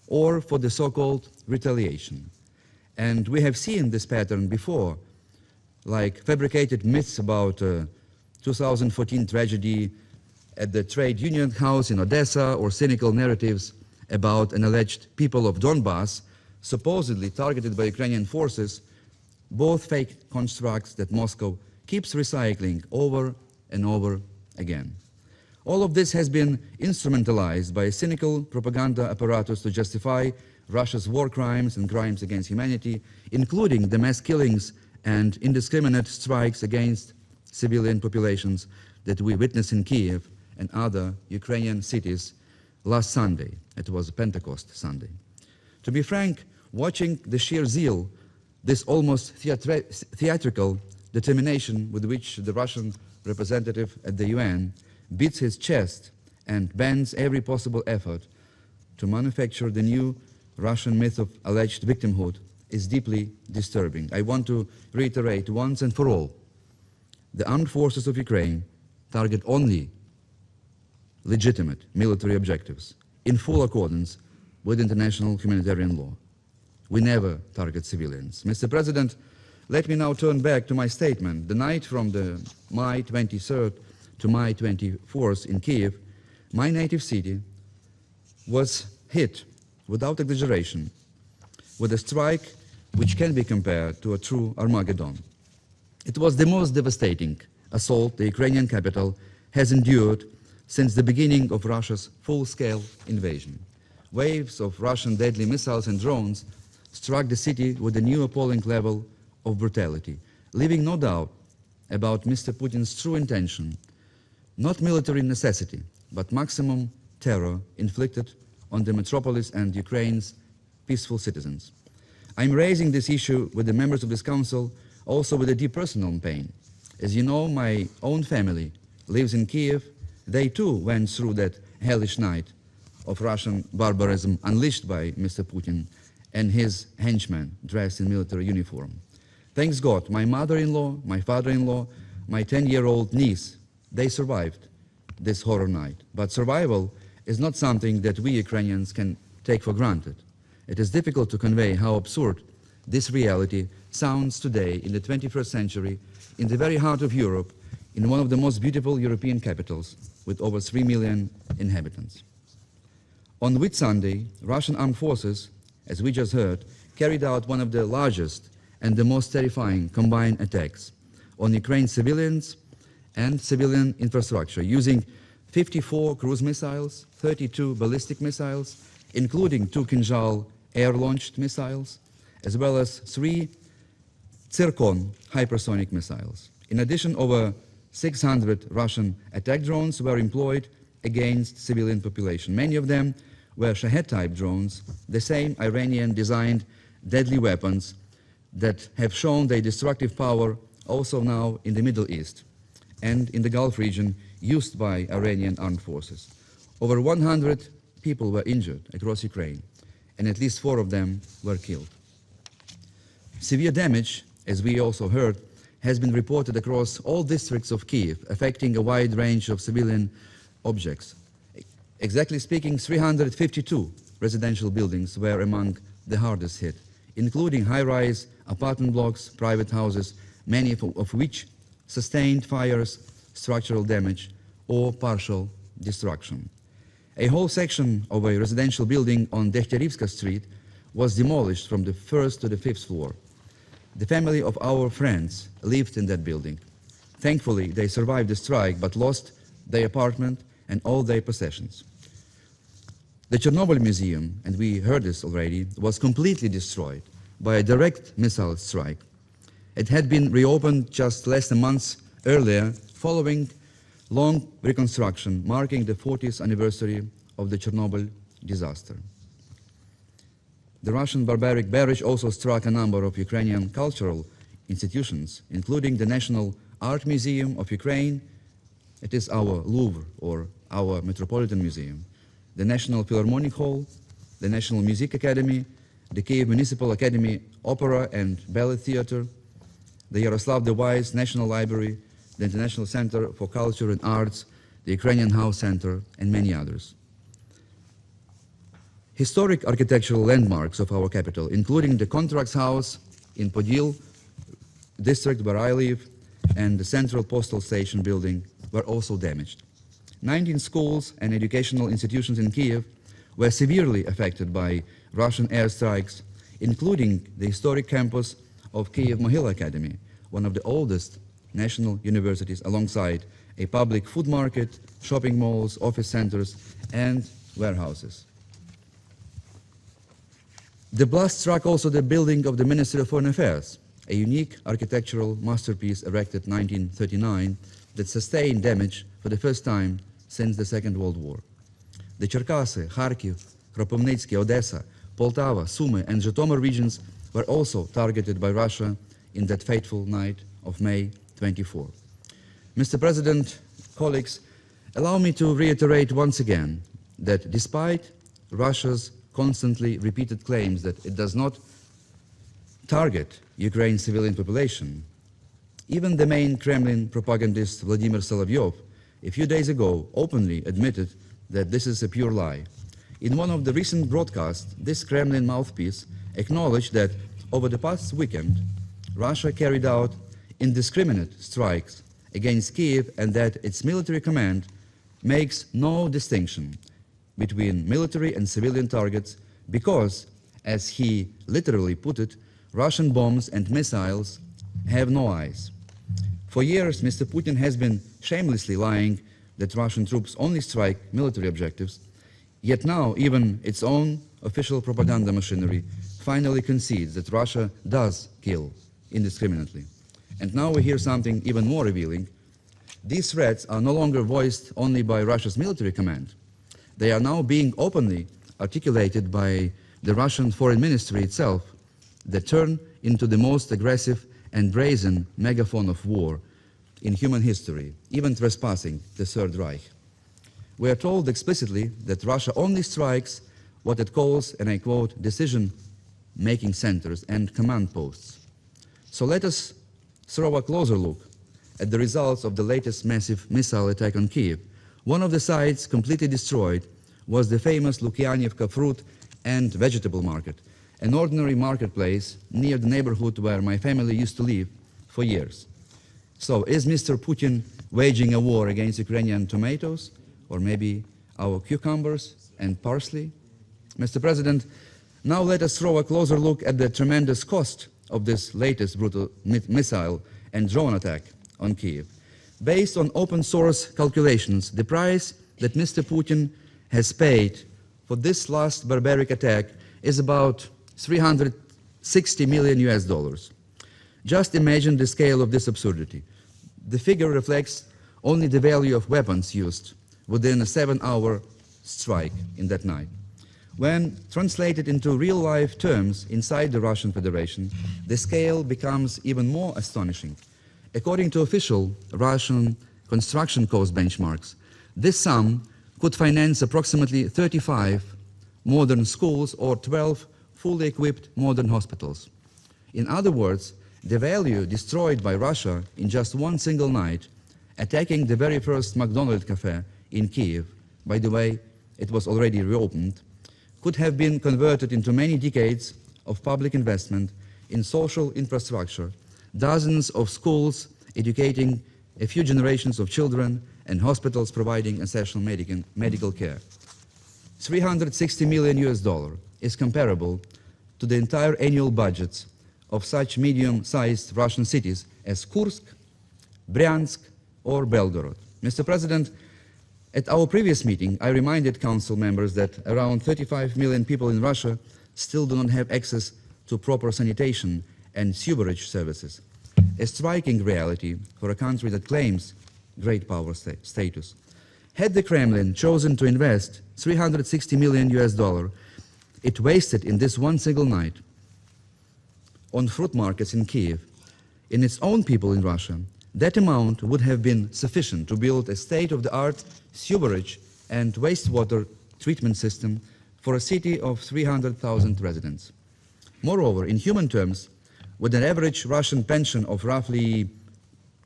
or for the so-called retaliation. And we have seen this pattern before, like fabricated myths about 2014 tragedy at the trade union house in Odessa, or cynical narratives about an alleged people of Donbass supposedly targeted by Ukrainian forces, both fake constructs that Moscow keeps recycling over and over again. All of this has been instrumentalized by a cynical propaganda apparatus to justify Russia's war crimes and crimes against humanity, including the mass killings and indiscriminate strikes against civilian populations that we witnessed in Kiev and other Ukrainian cities last Sunday. It was Pentecost Sunday. To be frank, watching the sheer zeal, this almost theatrical determination with which the Russian representative at the UN beats his chest and bends every possible effort to manufacture the new Russian myth of alleged victimhood is deeply disturbing. I want to reiterate once and for all, the armed forces of Ukraine target only legitimate military objectives in full accordance with international humanitarian law. We never target civilians. Mr. President, let me now turn back to my statement. The night from the May 23rd to May 24th in Kiev, my native city was hit, without exaggeration, with a strike which can be compared to a true Armageddon. It was the most devastating assault the Ukrainian capital has endured since the beginning of Russia's full-scale invasion. Waves of Russian deadly missiles and drones struck the city with a new appalling level of brutality, leaving no doubt about Mr. Putin's true intention, not military necessity, but maximum terror inflicted on the metropolis and Ukraine's peaceful citizens. I'm raising this issue with the members of this council also with a deep personal pain. As you know, my own family lives in Kiev. They too went through that hellish night of Russian barbarism unleashed by Mr. Putin and his henchmen dressed in military uniform. Thanks God, my mother-in-law, my father-in-law, my 10-year-old niece, they survived this horror night. But survival is not something that we Ukrainians can take for granted. It is difficult to convey how absurd this reality sounds today in the 21st century, in the very heart of Europe, in one of the most beautiful European capitals with over 3 million inhabitants. On Whit Sunday, Russian armed forces, as we just heard, carried out one of the largest and the most terrifying combined attacks on Ukraine's civilians and civilian infrastructure, using 54 cruise missiles, 32 ballistic missiles, including 2 Kinzhal air-launched missiles, as well as 3 Zircon hypersonic missiles. In addition, over 600 Russian attack drones were employed against civilian population. Many of them were Shahed-type drones, the same Iranian-designed deadly weapons that have shown their destructive power also now in the Middle East and in the Gulf region used by Iranian armed forces. Over 100 people were injured across Ukraine, and at least 4 of them were killed. Severe damage, as we also heard, has been reported across all districts of Kiev, affecting a wide range of civilian objects. Exactly speaking, 352 residential buildings were among the hardest hit, including high-rise apartment blocks, private houses, many of which sustained fires, structural damage, or partial destruction. A whole section of a residential building on Dechterivska Street was demolished from the 1st to the 5th floor. The family of our friends lived in that building. Thankfully, they survived the strike but lost their apartment and all their possessions. The Chernobyl Museum, and we heard this already, was completely destroyed by a direct missile strike. It had been reopened just less than a month earlier, following long reconstruction, marking the 40th anniversary of the Chernobyl disaster. The Russian barbaric barrage also struck a number of Ukrainian cultural institutions, including the National Art Museum of Ukraine. It is our Louvre, or our Metropolitan Museum, the National Philharmonic Hall, the National Music Academy, the Kyiv Municipal Academy Opera and Ballet Theater, the Yaroslav the Wise National Library, the International Center for Culture and Arts, the Ukrainian House Center, and many others. Historic architectural landmarks of our capital, including the Contracts House in Podil district where I live, and the Central Postal Station building were also damaged. 19 schools and educational institutions in Kyiv were severely affected by Russian airstrikes, including the historic campus of Kyiv Mohila Academy, one of the oldest national universities, alongside a public food market, shopping malls, office centers, and warehouses. The blast struck also the building of the Ministry of Foreign Affairs, a unique architectural masterpiece erected in 1939 that sustained damage for the first time since the Second World War. The Cherkasy, Kharkiv, Kropivnitsky, Odessa, Poltava, Sumy, and Zhytomyr regions were also targeted by Russia in that fateful night of May 24. Mr. President, colleagues, allow me to reiterate once again that despite Russia's constantly repeated claims that it does not target Ukraine's civilian population, even the main Kremlin propagandist Vladimir Solovyov a few days ago openly admitted that this is a pure lie. In one of the recent broadcasts, this Kremlin mouthpiece acknowledged that over the past weekend, Russia carried out indiscriminate strikes against Kyiv and that its military command makes no distinction between military and civilian targets because, as he literally put it, Russian bombs and missiles have no eyes. For years, Mr. Putin has been shamelessly lying that Russian troops only strike military objectives, yet now even its own official propaganda machinery finally concedes that Russia does kill indiscriminately. And now we hear something even more revealing. These threats are no longer voiced only by Russia's military command. They are now being openly articulated by the Russian Foreign Ministry itself, that turn into the most aggressive and brazen megaphone of war in human history, even trespassing the Third Reich. We are told explicitly that Russia only strikes what it calls, and I quote, decision-making centers and command posts. So let us throw a closer look at the results of the latest massive missile attack on Kyiv. One of the sites completely destroyed was the famous Lukyanivka fruit and vegetable market, an ordinary marketplace near the neighborhood where my family used to live for years. So is Mr. Putin waging a war against Ukrainian tomatoes, or maybe our cucumbers and parsley? Mr. President, now let us throw a closer look at the tremendous cost of this latest brutal missile and drone attack on Kyiv. Based on open source calculations, the price that Mr. Putin has paid for this last barbaric attack is about $360 million US. Just imagine the scale of this absurdity. The figure reflects only the value of weapons used within a 7-hour strike in that night. When translated into real-life terms inside the Russian Federation, the scale becomes even more astonishing. According to official Russian construction cost benchmarks, this sum could finance approximately 35 modern schools or 12 fully equipped modern hospitals. In other words, the value destroyed by Russia in just one single night, attacking the very first McDonald's cafe in Kyiv, by the way, it was already reopened, could have been converted into many decades of public investment in social infrastructure, dozens of schools educating a few generations of children, and hospitals providing essential medical care. $360 million US is comparable to the entire annual budgets of such medium-sized Russian cities as Kursk, Bryansk, or Belgorod. Mr. President, at our previous meeting, I reminded Council members that around 35 million people in Russia still do not have access to proper sanitation and sewerage services, a striking reality for a country that claims great power status. Had the Kremlin chosen to invest $360 million US it wasted in this one single night on fruit markets in Kiev, in its own people in Russia, that amount would have been sufficient to build a state-of-the-art sewerage and wastewater treatment system for a city of 300,000 residents. Moreover, in human terms, with an average Russian pension of roughly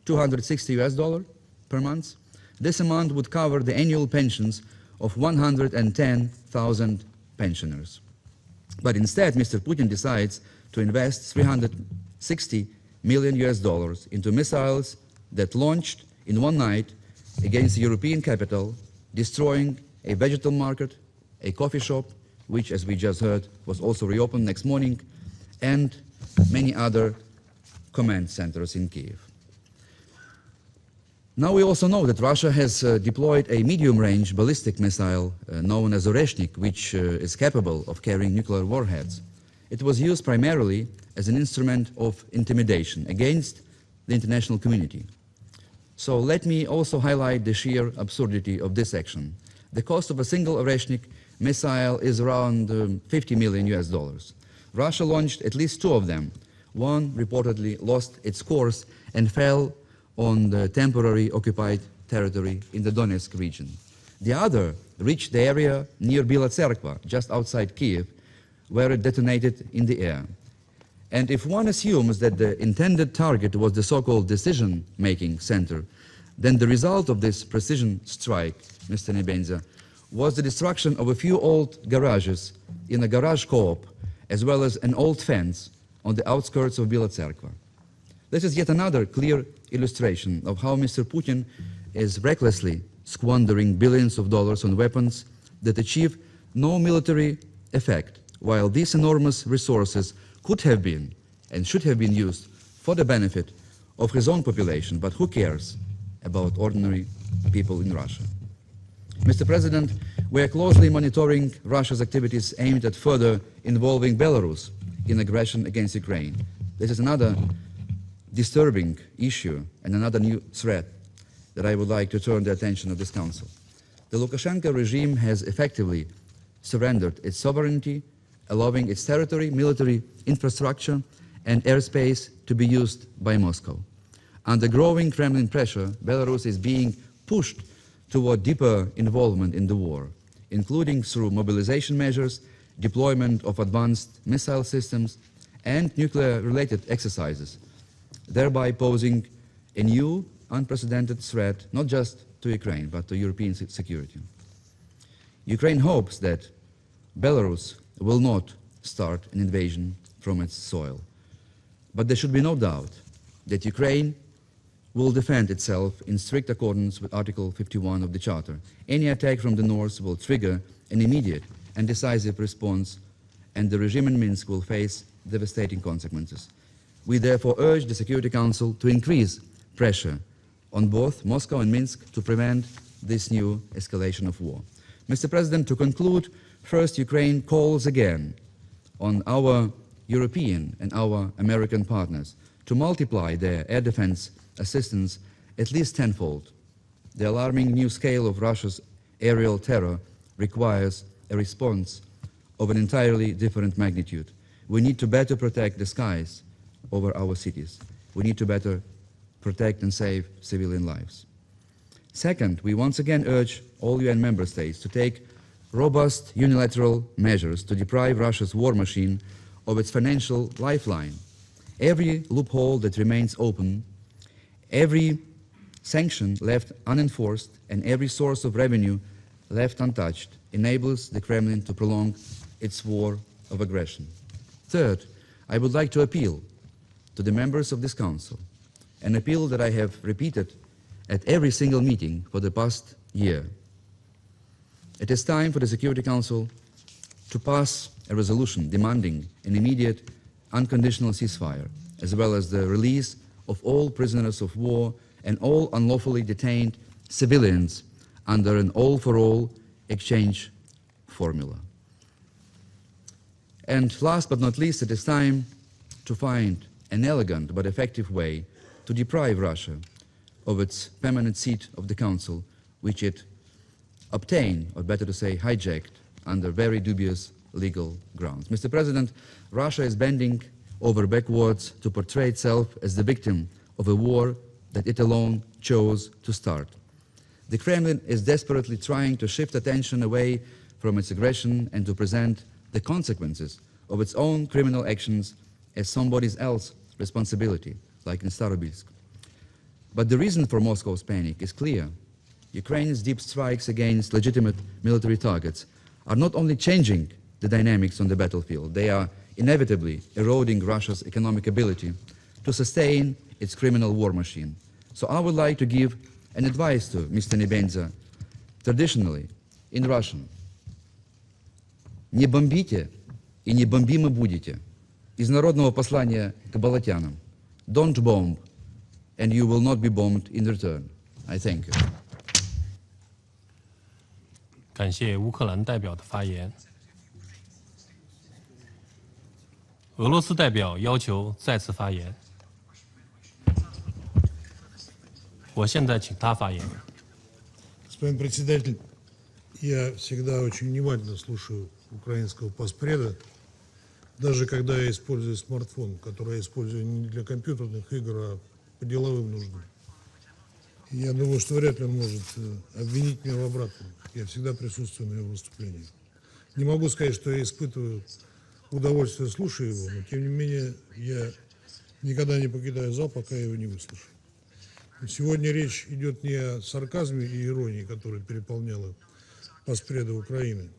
$260 per month, this amount would cover the annual pensions of 110,000 pensioners. But instead, Mr. Putin decides to invest $360 million into missiles that launched in one night against the European capital, destroying a vegetable market, a coffee shop, which, as we just heard, was also reopened next morning, and many other command centers in Kiev. Now we also know that Russia has deployed a medium-range ballistic missile known as Oreshnik, which is capable of carrying nuclear warheads. It was used primarily as an instrument of intimidation against the international community. So let me also highlight the sheer absurdity of this action. The cost of a single Oreshnik missile is around $50 million. Russia launched at least two of them. One reportedly lost its course and fell on the temporary occupied territory in the Donetsk region. The other reached the area near Bila Tserkva, just outside Kiev, where it detonated in the air. And if one assumes that the intended target was the so-called decision-making center, then the result of this precision strike, Mr. Nebenza, was the destruction of a few old garages in a garage co-op, as well as an old fence on the outskirts of Bila Tserkva. This is yet another clear illustration of how Mr. Putin is recklessly squandering billions of dollars on weapons that achieve no military effect, while these enormous resources could have been and should have been used for the benefit of his own population. But who cares about ordinary people in Russia? Mr. President, we are closely monitoring Russia's activities aimed at further involving Belarus in aggression against Ukraine. This is another disturbing issue and another new threat that I would like to turn the attention of this Council. The Lukashenko regime has effectively surrendered its sovereignty, allowing its territory, military infrastructure, and airspace to be used by Moscow. Under growing Kremlin pressure, Belarus is being pushed toward deeper involvement in the war, including through mobilization measures, deployment of advanced missile systems, and nuclear-related exercises, thereby posing a new, unprecedented threat not just to Ukraine, but to European security. Ukraine hopes that Belarus will not start an invasion from its soil. But there should be no doubt that Ukraine will defend itself in strict accordance with Article 51 of the Charter. Any attack from the north will trigger an immediate and decisive response, and the regime in Minsk will face devastating consequences. We therefore urge the Security Council to increase pressure on both Moscow and Minsk to prevent this new escalation of war. Mr. President, to conclude, first, Ukraine calls again on our European and our American partners to multiply their air defense assistance at least tenfold. The alarming new scale of Russia's aerial terror requires a response of an entirely different magnitude. We need to better protect the skies over our cities. We need to better protect and save civilian lives. Second, we once again urge all UN member states to take robust unilateral measures to deprive Russia's war machine of its financial lifeline. Every loophole that remains open, every sanction left unenforced, and every source of revenue left untouched enables the Kremlin to prolong its war of aggression. Third, I would like to appeal to the members of this Council, an appeal that I have repeated at every single meeting for the past year. It is time for the Security Council to pass a resolution demanding an immediate, unconditional ceasefire, as well as the release of all prisoners of war and all unlawfully detained civilians under an all-for-all exchange formula. And last but not least, it is time to find an elegant but effective way to deprive Russia of its permanent seat of the Council, which it obtained, or better to say hijacked, under very dubious legal grounds. Mr. President, Russia is bending over backwards to portray itself as the victim of a war that it alone chose to start. The Kremlin is desperately trying to shift attention away from its aggression and to present the consequences of its own criminal actions as somebody else's responsibility, like in Starobilsk. But the reason for Moscow's panic is clear. Ukraine's deep strikes against legitimate military targets are not only changing the dynamics on the battlefield, they are inevitably eroding Russia's economic ability to sustain its criminal war machine. So I would like to give an advice to Mr. Nebenza, traditionally in Russian. Не бомбите и не бомбимы будете. Из народного послания к болотянам. Don't bomb, and you will not be bombed in return. I thank you.
感谢乌克兰代表的发言。俄罗斯代表要求再次发言。我现在请他发言。
Господин председатель, я всегда очень внимательно слушаю украинского паспреда, даже когда я использую смартфон, который я использую не для компьютерных игр, а по деловым нуждам. Я думаю, что вряд ли он может обвинить меня в обратном. Я всегда присутствую на его выступлении. Не могу сказать, что я испытываю удовольствие, слушая его, но тем не менее я никогда не покидаю зал, пока я его не выслушаю. Сегодня речь идет не о сарказме и иронии, которая переполняла паспреда Украины.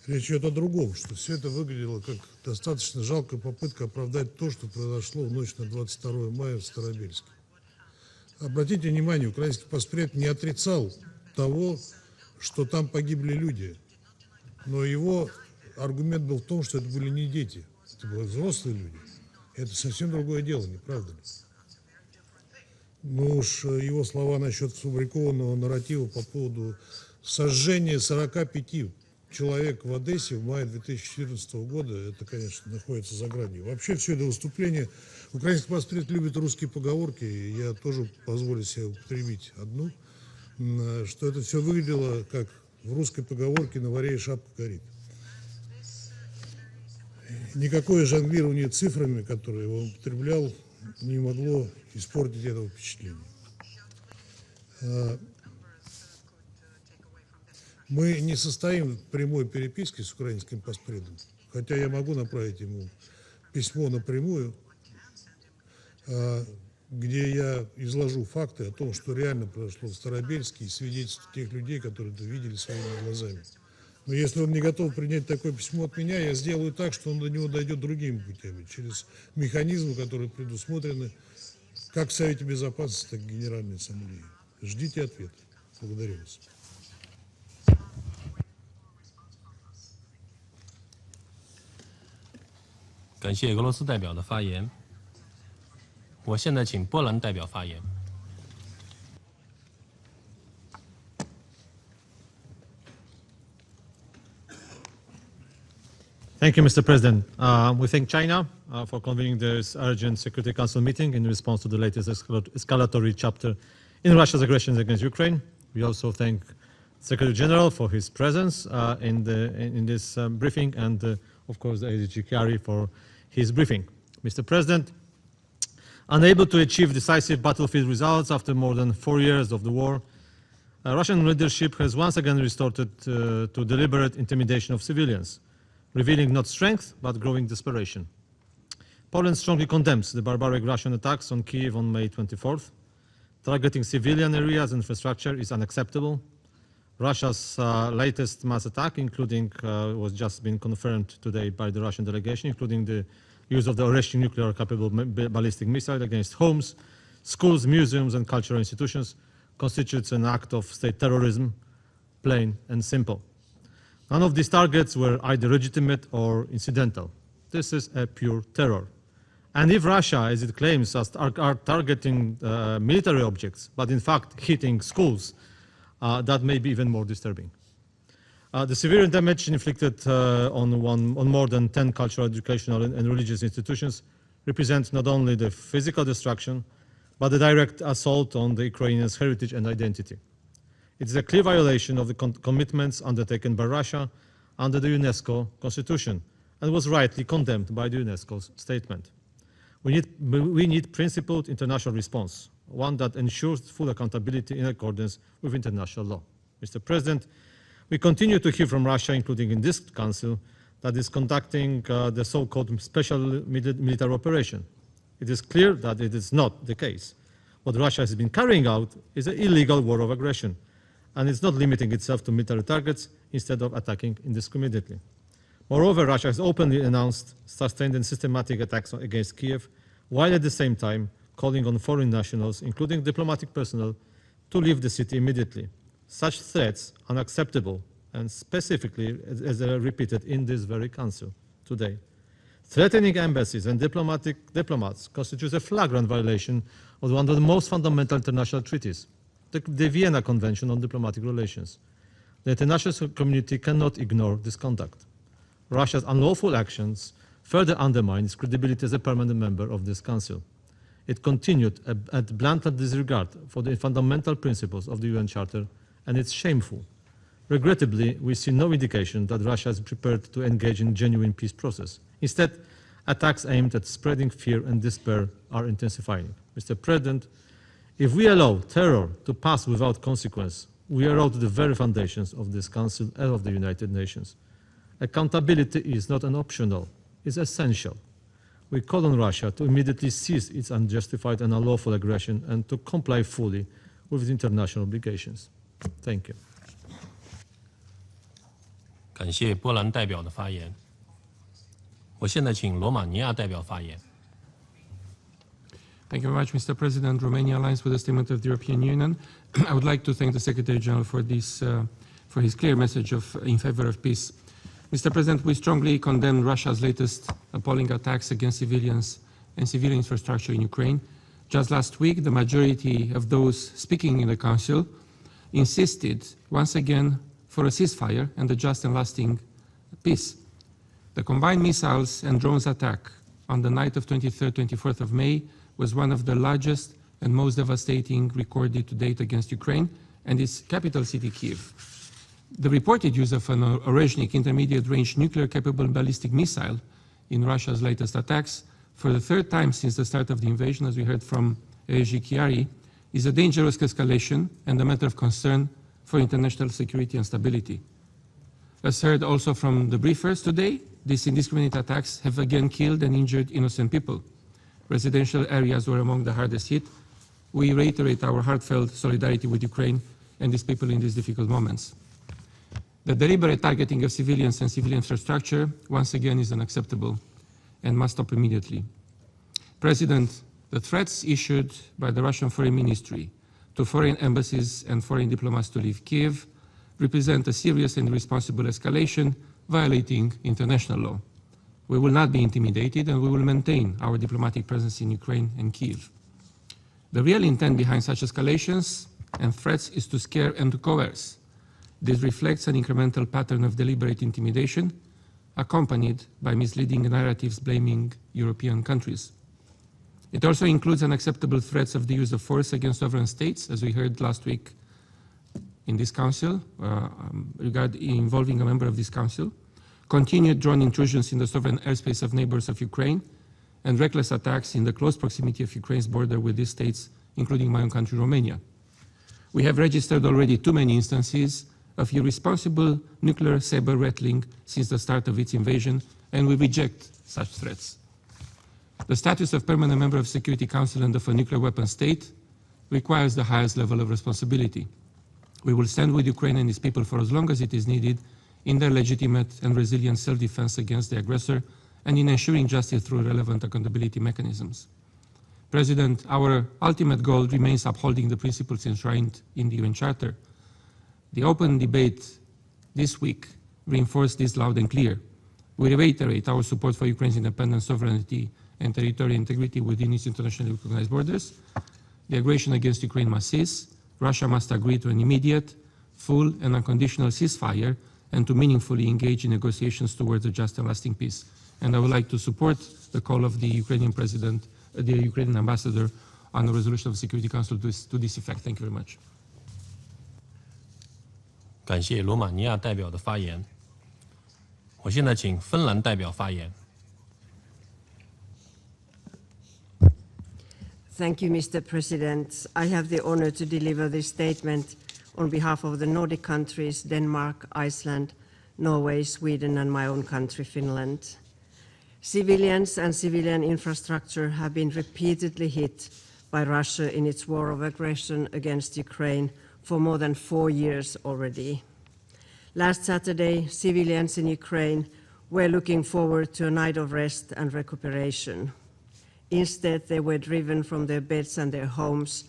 Речь идет о другом, что все это выглядело как достаточно жалкая попытка оправдать то, что произошло в ночь на 22 мая в Старобельске. Обратите внимание, украинский паспред не отрицал того, что там погибли люди, но его аргумент был в том, что это были не дети, это были взрослые люди. Это совсем другое дело, не правда ли? Ну уж его слова насчет сфабрикованного нарратива по поводу сожжения 45 человек в Одессе в мае 2014 года, это, конечно, находится за гранью. Вообще все это выступление, украинский паспред любит русские поговорки, и я тоже позволю себе употребить одну, что это все выглядело как в русской поговорке «на варе и шапка горит». Никакое жонглирование цифрами, которые он употреблял, не могло испортить этого впечатления. Мы не состоим в прямой переписке с украинским паспредом, хотя я могу направить ему письмо напрямую, где я изложу факты о том, что реально произошло в Старобельске, и свидетельства тех людей, которые это видели своими глазами. Но если он не готов принять такое письмо от меня, я сделаю так, что он до него дойдет другими путями, через механизмы, которые предусмотрены как в Совете Безопасности, так и в Генеральной Ассамблее. Ждите ответа. Благодарю вас.
感谢俄罗斯代表的发言。我现在请波兰代表发言。
Thank you, Mr. President. We thank China for convening this urgent Security Council meeting in response to the latest escalatory chapter in Russia's aggression against Ukraine. We also thank Secretary General for his presence in this briefing, and of course the ADG Chiari for his briefing. Mr. President, unable to achieve decisive battlefield results after more than 4 years of the war, Russian leadership has once again resorted to deliberate intimidation of civilians, revealing not strength but growing desperation. Poland strongly condemns the barbaric Russian attacks on Kyiv on May 24th. Targeting civilian areas and infrastructure is unacceptable. Russia's latest mass attack, including was just been confirmed today by the Russian delegation, including the use of the Oreshchi nuclear-capable ballistic missile against homes, schools, museums, and cultural institutions, constitutes an act of state terrorism, plain and simple. None of these targets were either legitimate or incidental. This is a pure terror. And if Russia, as it claims, are targeting military objects, but in fact hitting schools, that may be even more disturbing. The severe damage inflicted on more than 10 cultural, educational, and religious institutions represents not only the physical destruction, but the direct assault on the Ukrainians' heritage and identity. It is a clear violation of the commitments undertaken by Russia under the UNESCO Constitution and was rightly condemned by the UNESCO's statement. We need principled international response, one that ensures full accountability in accordance with international law. Mr. President, we continue to hear from Russia, including in this Council, that is conducting the so-called special military operation. It is clear that it is not the case. What Russia has been carrying out is an illegal war of aggression, and it's not limiting itself to military targets instead of attacking indiscriminately. Moreover, Russia has openly announced sustained and systematic attacks against Kiev, while at the same time calling on foreign nationals, including diplomatic personnel, to leave the city immediately. Such threats are unacceptable, and specifically, as repeated in this very Council today. Threatening embassies and diplomats constitutes a flagrant violation of one of the most fundamental international treaties, the Vienna Convention on Diplomatic Relations. The international community cannot ignore this conduct. Russia's unlawful actions further undermine its credibility as a permanent member of this Council. It continued a blatant disregard for the fundamental principles of the UN Charter, and it's shameful. Regrettably, we see no indication that Russia is prepared to engage in genuine peace process. Instead, attacks aimed at spreading fear and despair are intensifying. Mr. President, if we allow terror to pass without consequence, we erode the very foundations of this Council and of the United Nations. Accountability is not an optional, it's essential. We call on Russia to immediately cease its unjustified and unlawful aggression and to comply fully with its international obligations. Thank you.
感谢波兰代表的发言。我现在请罗马尼亚代表发言。
Thank you very much, Mr. President. Romania aligns with the statement of the European Union. I would like to thank the Secretary General for his clear message in favor of peace. Mr. President, we strongly condemn Russia's latest appalling attacks against civilians and civilian infrastructure in Ukraine. Just last week, the majority of those speaking in the Council insisted once again for a ceasefire and a just and lasting peace. The combined missiles and drones attack on the night of 23rd, 24th of May was one of the largest and most devastating recorded to date against Ukraine and its capital city, Kyiv. The reported use of an Orezhnik intermediate-range nuclear-capable ballistic missile in Russia's latest attacks, for the third time since the start of the invasion, as we heard from ASG Chiari, is a dangerous escalation and a matter of concern for international security and stability. As heard also from the briefers today, these indiscriminate attacks have again killed and injured innocent people. Residential areas were among the hardest hit. We reiterate our heartfelt solidarity with Ukraine and its people in these difficult moments. The deliberate targeting of civilians and civilian infrastructure once again is unacceptable and must stop immediately. President, the threats issued by the Russian Foreign Ministry to foreign embassies and foreign diplomats to leave Kyiv represent a serious and irresponsible escalation violating international law. We will not be intimidated and we will maintain our diplomatic presence in Ukraine and Kyiv. The real intent behind such escalations and threats is to scare and to coerce. This reflects an incremental pattern of deliberate intimidation accompanied by misleading narratives blaming European countries. It also includes unacceptable threats of the use of force against sovereign states, as we heard last week in this Council, involving a member of this Council, continued drone intrusions in the sovereign airspace of neighbors of Ukraine, and reckless attacks in the close proximity of Ukraine's border with these states, including my own country, Romania. We have registered already too many instances of irresponsible nuclear saber rattling since the start of its invasion, and we reject such threats. The status of permanent member of the Security Council and of a nuclear weapon state requires the highest level of responsibility. We will stand with Ukraine and its people for as long as it is needed in their legitimate and resilient self-defense against the aggressor and in ensuring justice through relevant accountability mechanisms. President, our ultimate goal remains upholding the principles enshrined in the UN Charter. The open debate this week reinforced this loud and clear. We reiterate our support for Ukraine's independence, sovereignty, and territorial integrity within its internationally recognized borders. The aggression against Ukraine must cease. Russia must agree to an immediate, full, and unconditional ceasefire and to meaningfully engage in negotiations towards a just and lasting peace. And I would like to support the call of the Ukrainian President, the Ukrainian Ambassador, on the resolution of the Security Council to this effect. Thank you very much.
感谢罗马尼亚代表的发言。我现在请芬兰代表发言。
Thank you, Mr. President. I have the honor to deliver this statement on behalf of the Nordic countries, Denmark, Iceland, Norway, Sweden, and my own country, Finland. Civilians and civilian infrastructure have been repeatedly hit by Russia in its war of aggression against Ukraine for more than 4 years already. Last Saturday, civilians in Ukraine were looking forward to a night of rest and recuperation. Instead, they were driven from their beds and their homes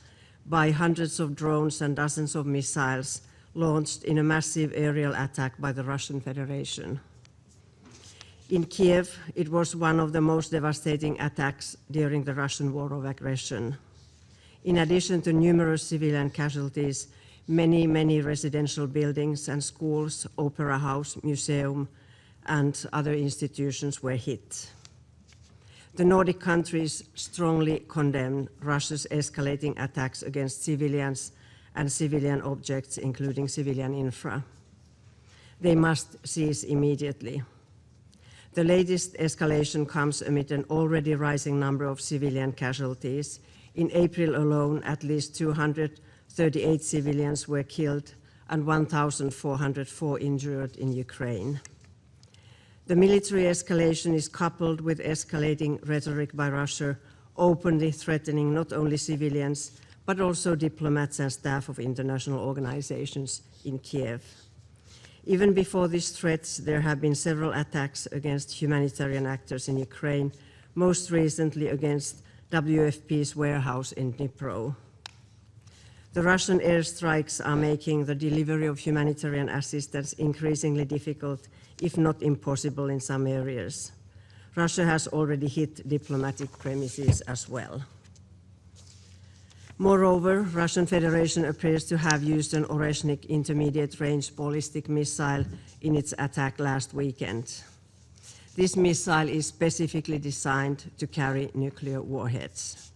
by hundreds of drones and dozens of missiles launched in a massive aerial attack by the Russian Federation. In Kiev, it was one of the most devastating attacks during the Russian war of aggression. In addition to numerous civilian casualties, many residential buildings and schools, opera house, museum, and other institutions were hit. The Nordic countries strongly condemn Russia's escalating attacks against civilians and civilian objects, including civilian infra. They must cease immediately. The latest escalation comes amid an already rising number of civilian casualties. In April alone, at least 238 civilians were killed and 1,404 injured in Ukraine. The military escalation is coupled with escalating rhetoric by Russia, openly threatening not only civilians, but also diplomats and staff of international organizations in Kiev. Even before these threats, there have been several attacks against humanitarian actors in Ukraine, most recently against WFP's warehouse in Dnipro. The Russian airstrikes are making the delivery of humanitarian assistance increasingly difficult, if not impossible in some areas. Russia has already hit diplomatic premises as well. Moreover, Russian Federation appears to have used an Oreshnik intermediate-range ballistic missile in its attack last weekend. This missile is specifically designed to carry nuclear warheads.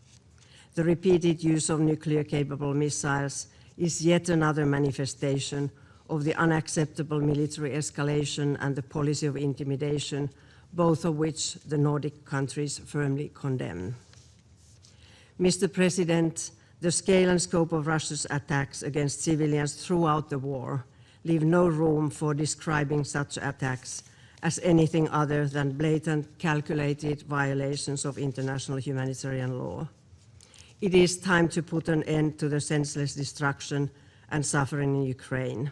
The repeated use of nuclear-capable missiles is yet another manifestation of the unacceptable military escalation and the policy of intimidation, both of which the Nordic countries firmly condemn. Mr. President, the scale and scope of Russia's attacks against civilians throughout the war leave no room for describing such attacks as anything other than blatant, calculated violations of international humanitarian law. It is time to put an end to the senseless destruction and suffering in Ukraine.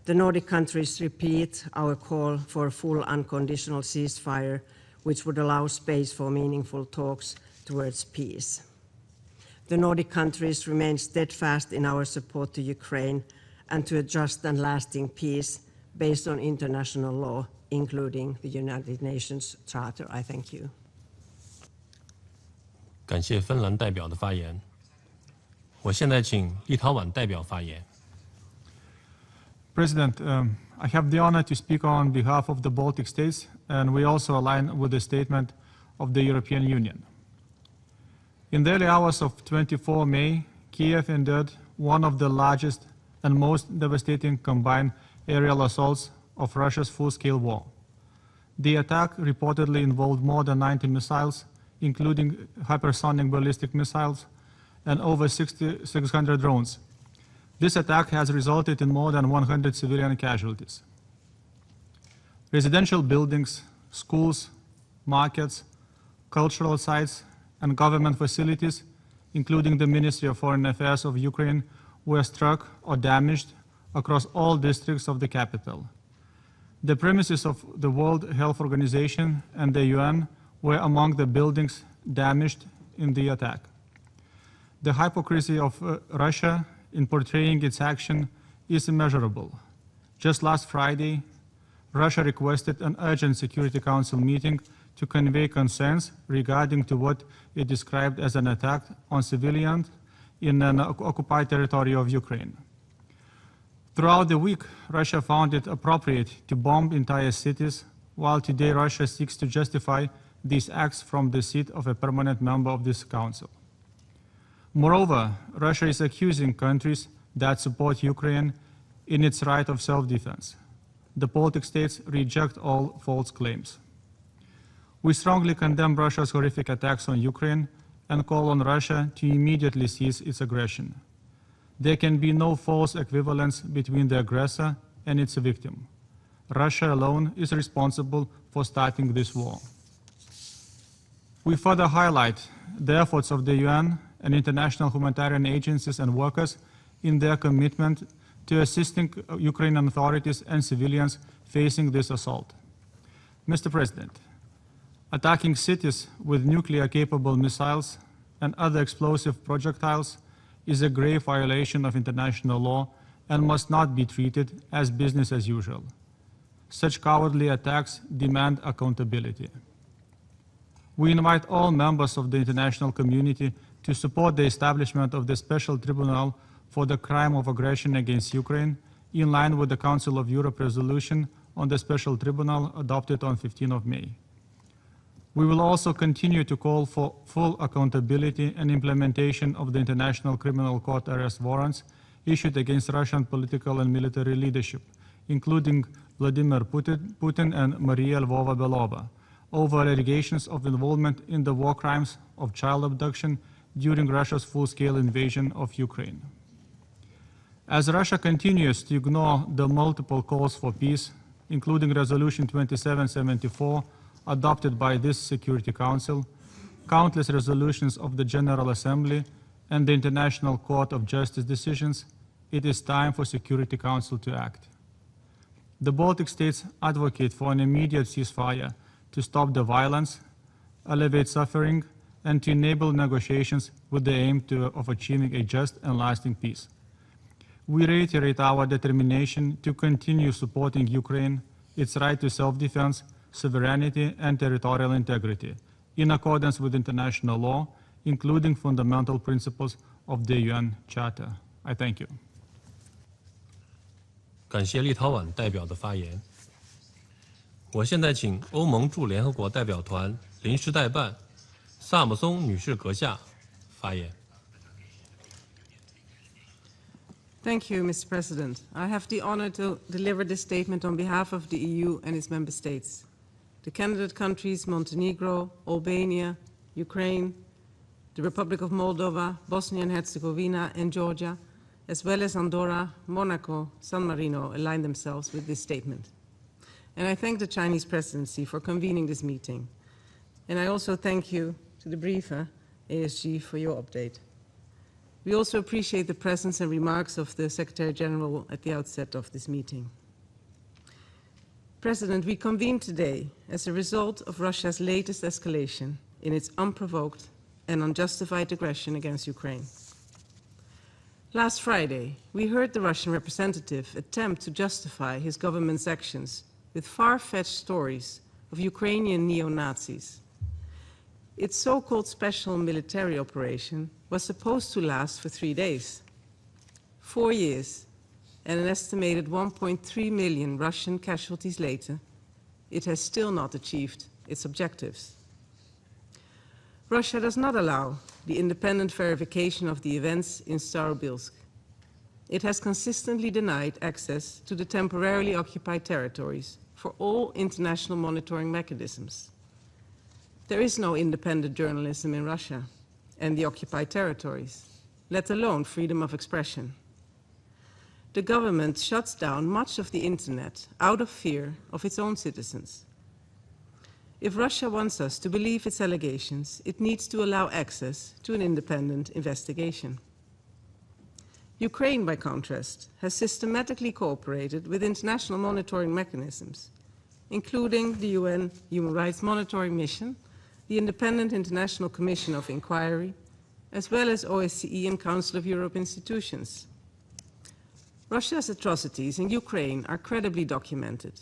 The Nordic countries repeat our call for a full unconditional ceasefire, which would allow space for meaningful talks towards peace. The Nordic countries remain steadfast in our support to Ukraine and to a just and lasting peace based on international law, including the United Nations Charter. I thank you.
感谢芬兰代表的发言。我现在请立陶宛代表发言。
President, I have the honor to speak on behalf of the Baltic states, and we also align with the statement of the European Union. In the early hours of 24 May, Kiev endured one of the largest and most devastating combined aerial assaults of Russia's full-scale war. The attack reportedly involved more than 90 missiles, including hypersonic ballistic missiles, and over 600 drones. This attack has resulted in more than 100 civilian casualties. Residential buildings, schools, markets, cultural sites, and government facilities, including the Ministry of Foreign Affairs of Ukraine, were struck or damaged across all districts of the capital. The premises of the World Health Organization and the UN were among the buildings damaged in the attack. The hypocrisy of Russia in portraying its action is immeasurable. Just last Friday, Russia requested an urgent Security Council meeting to convey concerns regarding to what it described as an attack on civilians in an occupied territory of Ukraine. Throughout the week, Russia found it appropriate to bomb entire cities, while today Russia seeks to justify these acts from the seat of a permanent member of this council. Moreover, Russia is accusing countries that support Ukraine in its right of self-defense. the Baltic states reject all false claims. We strongly condemn Russia's horrific attacks on Ukraine and call on Russia to immediately cease its aggression. There can be no false equivalence between the aggressor and its victim. Russia alone is responsible for starting this war. We further highlight the efforts of the UN and international humanitarian agencies and workers in their commitment to assisting Ukrainian authorities and civilians facing this assault. Mr. President, attacking cities with nuclear-capable missiles and other explosive projectiles is a grave violation of international law and must not be treated as business as usual. Such cowardly attacks demand accountability. We invite all members of the international community to support the establishment of the Special Tribunal for the crime of aggression against Ukraine, in line with the Council of Europe resolution on the Special Tribunal adopted on 15 May. We will also continue to call for full accountability and implementation of the International Criminal Court arrest warrants issued against Russian political and military leadership, including Vladimir Putin and Maria Lvova-Belova, over allegations of involvement in the war crimes of child abduction during Russia's full-scale invasion of Ukraine. As Russia continues to ignore the multiple calls for peace, including Resolution 2774, adopted by this Security Council, countless resolutions of the General Assembly, and the International Court of Justice decisions, it is time for Security Council to act. The Baltic states advocate for an immediate ceasefire to stop the violence, alleviate suffering, and to enable negotiations with the aim of achieving a just and lasting peace. We reiterate our determination to continue supporting Ukraine, its right to self-defense, sovereignty, and territorial integrity, in accordance with international law, including fundamental principles of the UN Charter. I thank you.
感谢立陶宛代表的发言。我现在请欧盟驻联合国代表团临时代办萨姆松女士阁下发言。
Thank you, Mr. President. I have the honor to deliver this statement on behalf of the EU and its member states. The candidate countries Montenegro, Albania, Ukraine, the Republic of Moldova, Bosnia and Herzegovina, and Georgia, as well as Andorra, Monaco, San Marino, align themselves with this statement. And I thank the Chinese presidency for convening this meeting. And I also thank you to the briefer, ASG, for your update. We also appreciate the presence and remarks of the Secretary General at the outset of this meeting. President, we convene today as a result of Russia's latest escalation in its unprovoked and unjustified aggression against Ukraine. Last Friday, we heard the Russian representative attempt to justify his government's actions with far-fetched stories of Ukrainian neo-Nazis. Its so-called special military operation was supposed to last for 3 days. 4 years, and an estimated 1.3 million Russian casualties later, it has still not achieved its objectives. Russia does not allow the independent verification of the events in Starobilsk. It has consistently denied access to the temporarily occupied territories for all international monitoring mechanisms. There is no independent journalism in Russia and the occupied territories, let alone freedom of expression. The government shuts down much of the internet out of fear of its own citizens. If Russia wants us to believe its allegations, it needs to allow access to an independent investigation. Ukraine, by contrast, has systematically cooperated with international monitoring mechanisms, including the UN Human Rights Monitoring Mission, the Independent International Commission of Inquiry, as well as OSCE and Council of Europe institutions. Russia's atrocities in Ukraine are credibly documented,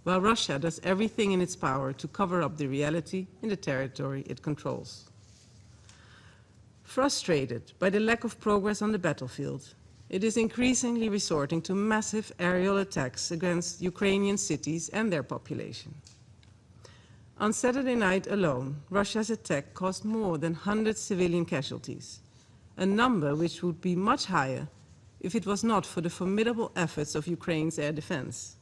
while Russia does everything in its power to cover up the reality in the territory it controls. Frustrated by the lack of progress on the battlefield, it is increasingly resorting to massive aerial attacks against Ukrainian cities and their population. On Saturday night alone, Russia's attack caused more than 100 civilian casualties, a number which would be much higher if it was not for the formidable efforts of Ukraine's air defense.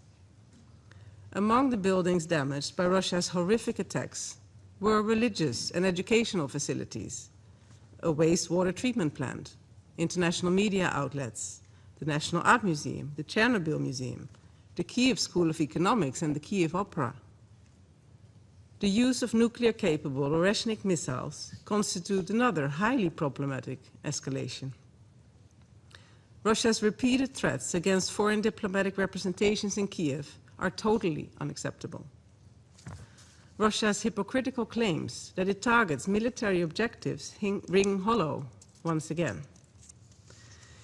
Among the buildings damaged by Russia's horrific attacks were religious and educational facilities, a wastewater treatment plant, international media outlets, the National Art Museum, the Chernobyl Museum, the Kiev School of Economics and the Kiev Opera. The use of nuclear-capable Oreshnik missiles constitute another highly problematic escalation. Russia's repeated threats against foreign diplomatic representations in Kiev are totally unacceptable. Russia's hypocritical claims that it targets military objectives ring hollow once again.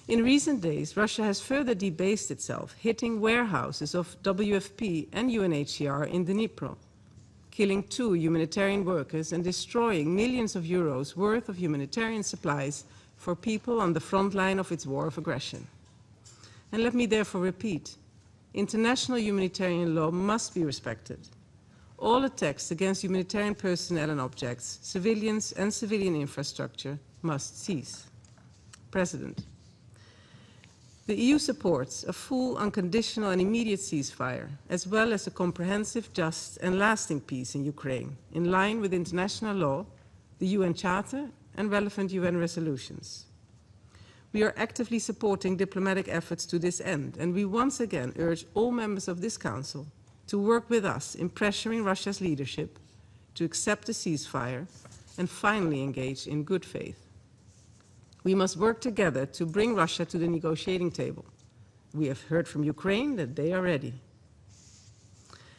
In recent days, Russia has further debased itself, hitting warehouses of WFP and UNHCR in Dnipro, killing 2 humanitarian workers and destroying millions of euros worth of humanitarian supplies for people on the front line of its war of aggression. And let me therefore repeat, international humanitarian law must be respected. All attacks against humanitarian personnel and objects, civilians and civilian infrastructure must cease. President, the EU supports a full, unconditional and immediate ceasefire, as well as a comprehensive, just and lasting peace in Ukraine, in line with international law, the UN Charter and relevant UN resolutions. We are actively supporting diplomatic efforts to this end, and we once again urge all members of this Council to work with us in pressuring Russia's leadership to accept a ceasefire and finally engage in good faith. We must work together to bring Russia to the negotiating table. We have heard from Ukraine that they are ready.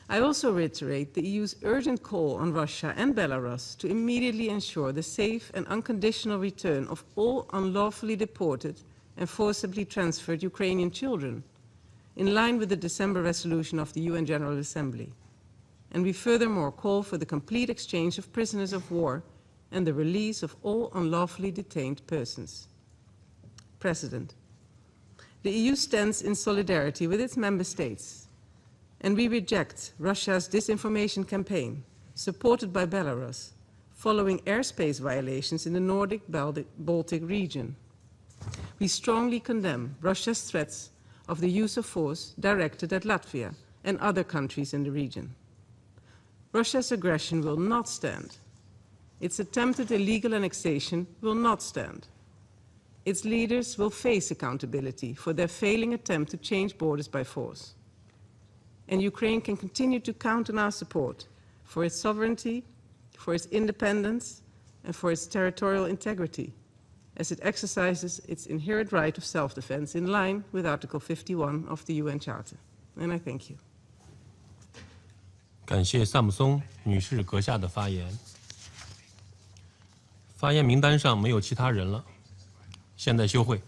I also reiterate the EU's urgent call on Russia and Belarus to immediately ensure the safe and unconditional return of all unlawfully deported and forcibly transferred Ukrainian children, in line with the December resolution of the UN General Assembly. And we furthermore call for the complete exchange of prisoners of war and the release of all unlawfully detained persons. President, the EU stands in solidarity with its member states, and we reject Russia's disinformation campaign, supported by Belarus, following airspace violations in the Nordic-Baltic region. We strongly condemn Russia's threats of the use of force directed at Latvia and other countries in the region. Russia's aggression will not stand. Its attempted illegal annexation will not stand. Its leaders will face accountability for their failing attempt to change borders by force. And Ukraine can continue to count on our support for its sovereignty, for its independence, and for its territorial integrity, as it exercises its inherent right of self-defense in line with Article 51 of the UN Charter. And I thank you.
感谢萨姆松女士阁下的发言。发言名单上没有其他人了，现在休会。